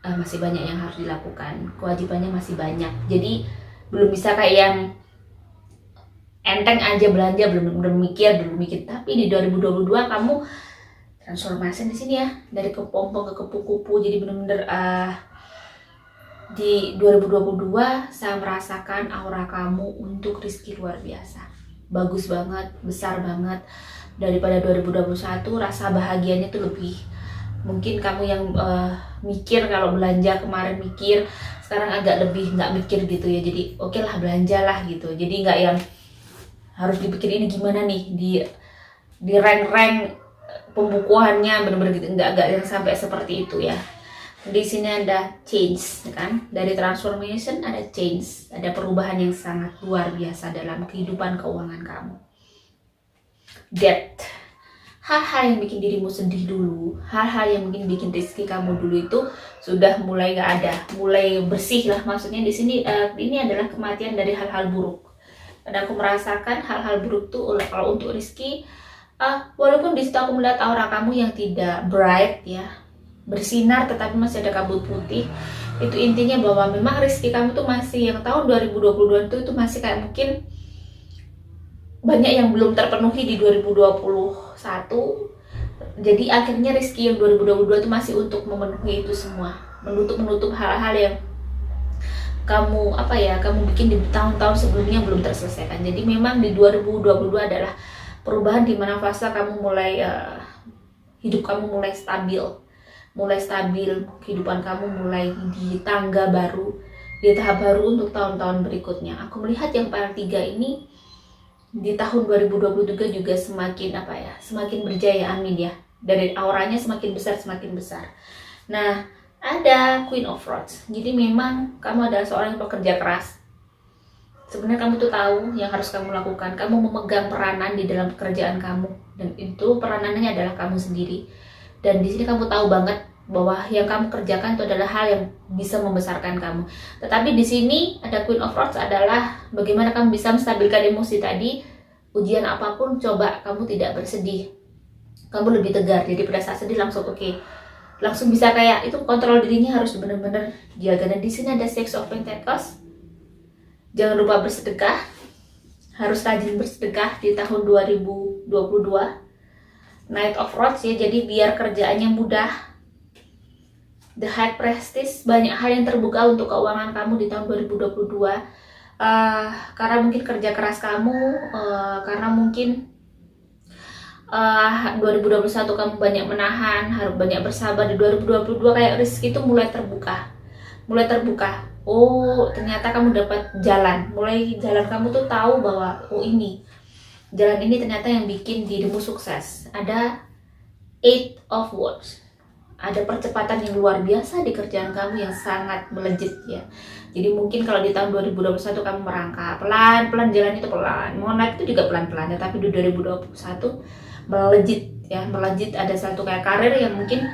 masih banyak yang harus dilakukan, kewajibannya masih banyak. Jadi belum bisa kayak yang enteng aja belanja, belum mikir. Tapi di 2022 kamu transformasi di sini ya, dari kepompong ke kupu-kupu. Jadi benar-benar di 2022 saya merasakan aura kamu untuk rezeki luar biasa, bagus banget, besar banget. Daripada 2021 rasa bahagianya tuh lebih. Mungkin kamu yang mikir kalau belanja kemarin mikir, sekarang agak lebih nggak mikir gitu ya. Jadi oke lah, belanja lah gitu. Jadi nggak yang harus dipikir ini gimana nih di rank pembukuannya, bener-bener gitu, nggak yang sampai seperti itu ya. Di sini ada change kan, dari transformation ada change, ada perubahan yang sangat luar biasa dalam kehidupan keuangan kamu. Debt, hal-hal yang bikin dirimu sedih dulu, hal-hal yang mungkin bikin rezeki kamu dulu itu sudah mulai gak ada, mulai bersih lah. Maksudnya di sini ini adalah kematian dari hal-hal buruk. Dan aku merasakan hal-hal buruk tuh kalau untuk rezeki, walaupun di situ aku melihat aura kamu yang tidak bright ya, bersinar, tetapi masih ada kabut putih. Itu intinya bahwa memang rezeki kamu tuh masih yang tahun 2022 itu masih kayak mungkin banyak yang belum terpenuhi di 2021. Jadi akhirnya rezeki yang 2022 itu masih untuk memenuhi itu semua, menutup hal-hal yang kamu bikin di tahun-tahun sebelumnya belum terselesaikan. Jadi memang di 2022 adalah perubahan di mana fase kamu mulai hidup kamu mulai stabil, kehidupan kamu mulai di tangga baru, di tahap baru untuk tahun-tahun berikutnya. Aku melihat yang para tiga ini di tahun 2023 juga semakin berjaya, amin ya. Dari auranya semakin besar. Nah, ada Queen of Rods. Jadi memang kamu adalah seorang yang pekerja keras. Sebenarnya kamu tuh tahu yang harus kamu lakukan. Kamu memegang peranan di dalam pekerjaan kamu, dan itu peranannya adalah kamu sendiri. Dan di sini kamu tahu banget bahwa yang kamu kerjakan itu adalah hal yang bisa membesarkan kamu. Tetapi di sini ada Queen of Rods adalah bagaimana kamu bisa menstabilkan emosi tadi. Ujian apapun coba kamu tidak bersedih. Kamu lebih tegar. Jadi pada saat sedih langsung langsung bisa kayak itu, kontrol dirinya harus benar-benar jaga. Dan di sini ada Six of Pentacles. Jangan lupa bersedekah. Harus rajin bersedekah di tahun 2022. Knight of Rods ya, jadi biar kerjaannya mudah. The High Priestess, banyak hal yang terbuka untuk keuangan kamu di tahun 2022. Karena mungkin kerja keras kamu, karena mungkin 2021 kamu banyak menahan, harus banyak bersabar. Di 2022 kayak rezeki itu mulai terbuka. Oh, ternyata kamu dapat jalan. Mulai jalan kamu tuh tahu bahwa jalan ini ternyata yang bikin dirimu sukses. Ada Eight of Wands. Ada percepatan yang luar biasa di kerjaan kamu yang sangat melejit ya. Jadi mungkin kalau di tahun 2021 kamu merangkak pelan-pelan, jalan itu pelan, mau naik itu juga pelan-pelan, tapi di 2021 melejit. Ada satu kayak karir yang mungkin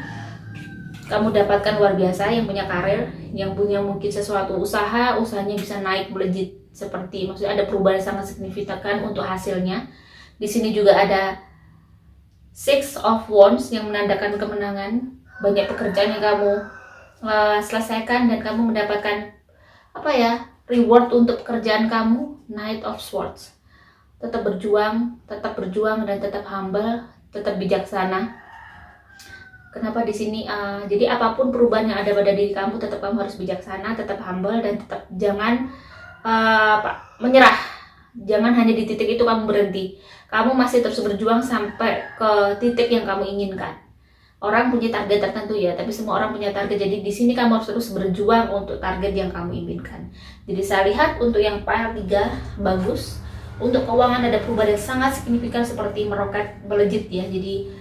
kamu dapatkan luar biasa, yang punya karir, yang punya mungkin sesuatu usahanya bisa naik melejit, seperti maksudnya ada perubahan sangat signifikan untuk hasilnya. Di sini juga ada Six of Wands yang menandakan kemenangan. Banyak pekerjaan yang kamu selesaikan dan kamu mendapatkan reward untuk pekerjaan kamu. Knight of Swords. Tetap berjuang dan tetap humble, tetap bijaksana. Kenapa di sini? Jadi apapun perubahan yang ada pada diri kamu, tetap kamu harus bijaksana, tetap humble, dan tetap jangan menyerah. Jangan hanya di titik itu kamu berhenti. Kamu masih terus berjuang sampai ke titik yang kamu inginkan. Orang punya target tertentu ya, tapi semua orang punya target. Jadi di sini kamu harus terus berjuang untuk target yang kamu inginkan. Jadi saya lihat untuk yang pile 3 bagus. Untuk keuangan ada perubahan yang sangat signifikan seperti meroket, melejit ya. Jadi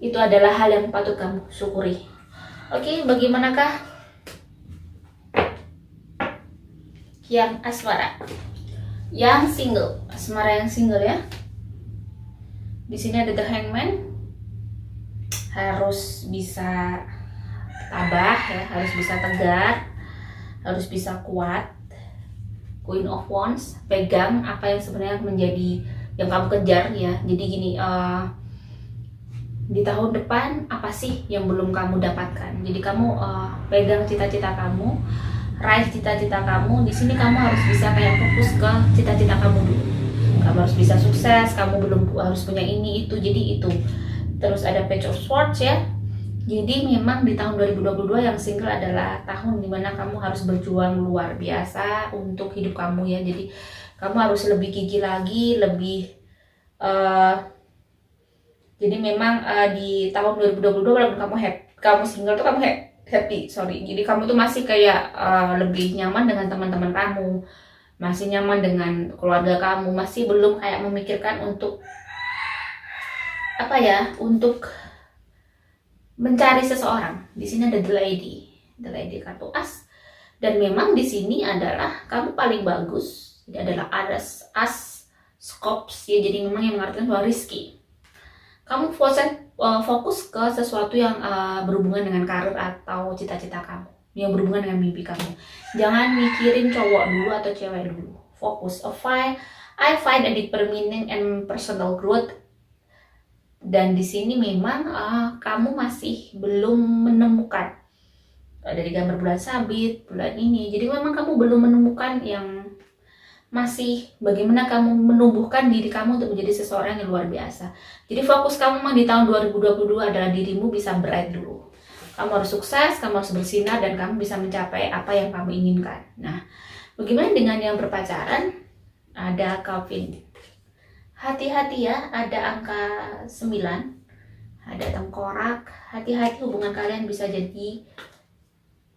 itu adalah hal yang patut kamu syukuri. Oke, bagaimanakah yang asmara? Yang single, asmara yang single ya. Di sini ada The Hangman. Harus bisa tabah ya, harus bisa tegar, harus bisa kuat. Queen of Wands, pegang apa yang sebenarnya menjadi yang kamu kejar ya. Jadi gini, di tahun depan apa sih yang belum kamu dapatkan? Jadi kamu pegang cita-cita kamu, raih cita-cita kamu. Di sini kamu harus bisa kayak fokus ke cita-cita kamu dulu. Kamu harus bisa sukses, kamu belum harus punya ini itu, jadi itu. Terus ada Page of Swords ya. Jadi memang di tahun 2022 yang single adalah tahun dimana kamu harus berjuang luar biasa untuk hidup kamu ya. Jadi kamu harus lebih gigih lagi, lebih jadi memang di tahun 2022 walaupun kamu single tuh kamu happy. Jadi kamu tuh masih kayak lebih nyaman dengan teman-teman kamu, masih nyaman dengan keluarga kamu, masih belum kayak memikirkan untuk untuk mencari seseorang. Di sini ada The Lady kartu as, dan memang di sini adalah kamu paling bagus. Ini adalah as Scops ya, jadi memang yang mengartikan bahwa rizki. Kamu fokus ke sesuatu yang berhubungan dengan karir atau cita-cita kamu, yang berhubungan dengan mimpi kamu. Jangan mikirin cowok dulu atau cewek dulu. Fokus. I find a deeper meaning and personal growth. Dan di sini memang kamu masih belum menemukan. Dari gambar bulan sabit, bulan ini. Jadi memang kamu belum menemukan yang masih bagaimana kamu menumbuhkan diri kamu untuk menjadi seseorang yang luar biasa. Jadi fokus kamu memang di tahun 2022 adalah dirimu bisa bright dulu. Kamu harus sukses, kamu harus bersinar, dan kamu bisa mencapai apa yang kamu inginkan. Nah, bagaimana dengan yang berpacaran? Ada Calvin. Hati-hati ya, ada angka 9, ada tengkorak. Hati-hati, hubungan kalian bisa jadi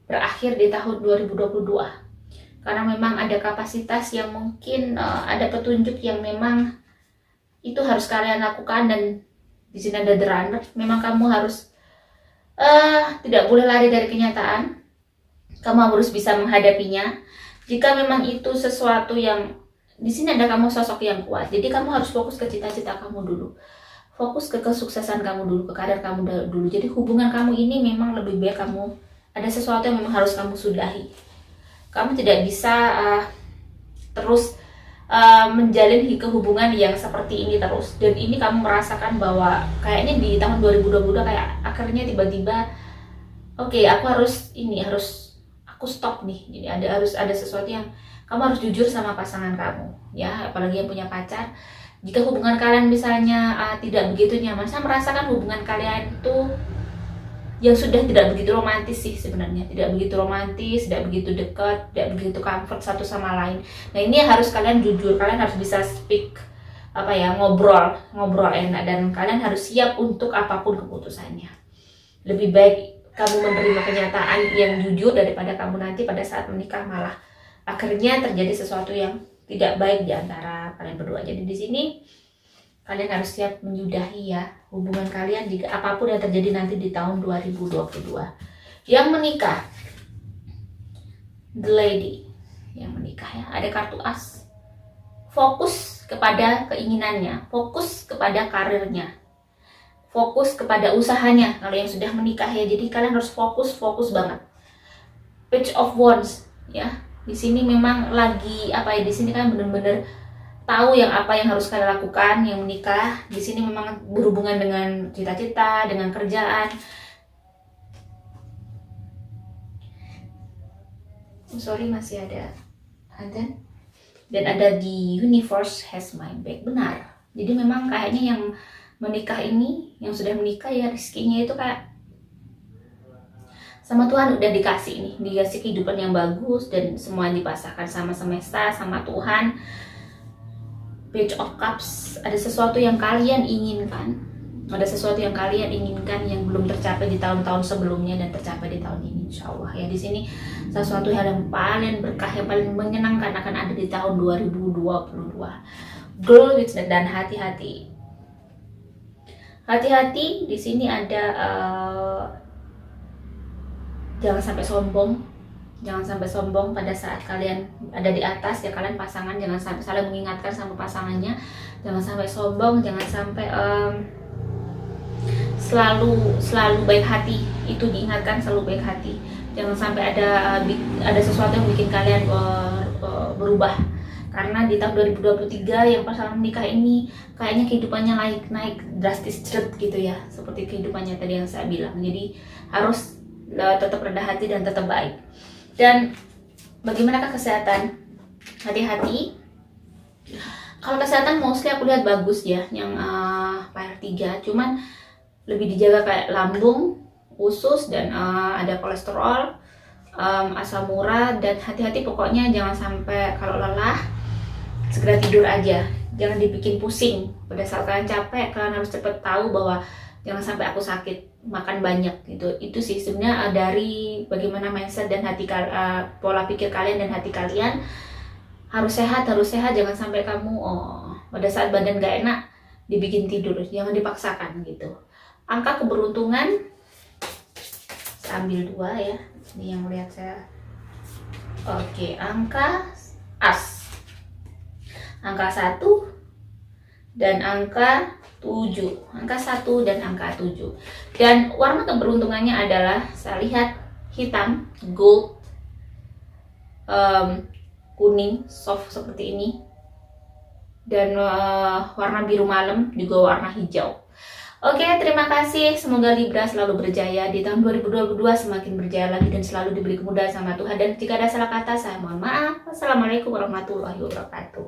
berakhir di tahun 2022. Karena memang ada kapasitas yang mungkin ada petunjuk yang memang itu harus kalian lakukan, dan di sini ada the runner. Memang kamu harus tidak boleh lari dari kenyataan. Kamu harus bisa menghadapinya. Jika memang itu sesuatu yang di sini ada kamu sosok yang kuat. Jadi kamu harus fokus ke cita-cita kamu dulu. Fokus ke kesuksesan kamu dulu, ke karir kamu dulu. Jadi hubungan kamu ini memang lebih baik kamu ada sesuatu yang memang harus kamu sudahi. Kamu tidak bisa terus menjalin hubungan yang seperti ini terus. Dan ini kamu merasakan bahwa kayaknya di tahun 2022 kayak akhirnya tiba-tiba oke, aku harus aku stop nih. Jadi harus ada sesuatu yang kamu harus jujur sama pasangan kamu ya, apalagi yang punya pacar. Jika hubungan kalian misalnya tidak begitu nyaman, saya merasakan hubungan kalian itu yang sudah tidak begitu romantis sih sebenarnya, tidak begitu romantis, tidak begitu dekat, tidak begitu comfort satu sama lain. Nah, ini harus kalian jujur, kalian harus bisa speak ngobrol enak, dan kalian harus siap untuk apapun keputusannya. Lebih baik kamu menerima kenyataan yang jujur daripada kamu nanti pada saat menikah malah akhirnya terjadi sesuatu yang tidak baik di antara kalian berdua. Jadi di sini kalian harus siap menyudahi ya hubungan kalian jika apapun yang terjadi nanti di tahun 2022. Yang menikah, the lady yang menikah ya, ada kartu as. Fokus kepada keinginannya, fokus kepada karirnya, fokus kepada usahanya kalau yang sudah menikah ya. Jadi kalian harus fokus banget. Page of Wands ya. Di sini memang lagi di sini kan bener-bener tahu apa yang harus kalian lakukan. Yang menikah di sini memang berhubungan dengan cita-cita, dengan kerjaan. Masih ada adzan. Dan ada di universe has my back. Benar. Jadi memang kayaknya yang menikah ini, yang sudah menikah ya, rezekinya itu kayak sama Tuhan udah dikasih kehidupan yang bagus, dan semua dipasahkan sama semesta, sama Tuhan. Page of Cups, ada sesuatu yang kalian inginkan, yang belum tercapai di tahun-tahun sebelumnya dan tercapai di tahun ini, insya Allah ya. Di sini sesuatu hal yang paling berkah, yang paling menyenangkan akan ada di tahun 2022. Girl with that, dan hati-hati. Hati-hati di sini ada jangan sampai sombong pada saat kalian ada di atas ya, kalian pasangan jangan sampai saling mengingatkan sama pasangannya, jangan sampai sombong, jangan sampai selalu baik hati, itu diingatkan, selalu baik hati. Jangan sampai ada sesuatu yang bikin kalian berubah, karena di tahun 2023 yang pasangan menikah ini kayaknya kehidupannya naik drastis gitu ya, seperti kehidupannya tadi yang saya bilang. Jadi harus tetap rendah hati dan tetap baik. Dan bagaimanakah kesehatan? Hati-hati. Kalau kesehatan mostly aku lihat bagus ya, yang Fire 3, cuman lebih dijaga kayak lambung, usus, dan ada kolesterol, asam urat. Dan hati-hati pokoknya, jangan sampai kalau lelah segera tidur aja, jangan dibikin pusing. Pada saat kalian capek, kalian harus cepat tahu bahwa jangan sampai aku sakit, makan banyak gitu. Itu sih sebenarnya dari bagaimana mindset dan pola pikir kalian dan hati kalian. Harus sehat. Jangan sampai kamu pada saat badan gak enak dibikin tidur, jangan dipaksakan gitu. Angka keberuntungan, saya ambil 2 ya, ini yang lihat saya. Oke, angka as, angka 1 dan angka 7, angka 1 dan angka 7. Dan warna keberuntungannya adalah, saya lihat hitam, gold, kuning, soft seperti ini, dan warna biru malam, juga warna hijau. Oke, terima kasih. Semoga Libra selalu berjaya di tahun 2022, semakin berjaya lagi dan selalu diberi kemudahan sama Tuhan. Dan jika ada salah kata, saya mohon maaf. Wassalamualaikum warahmatullahi wabarakatuh.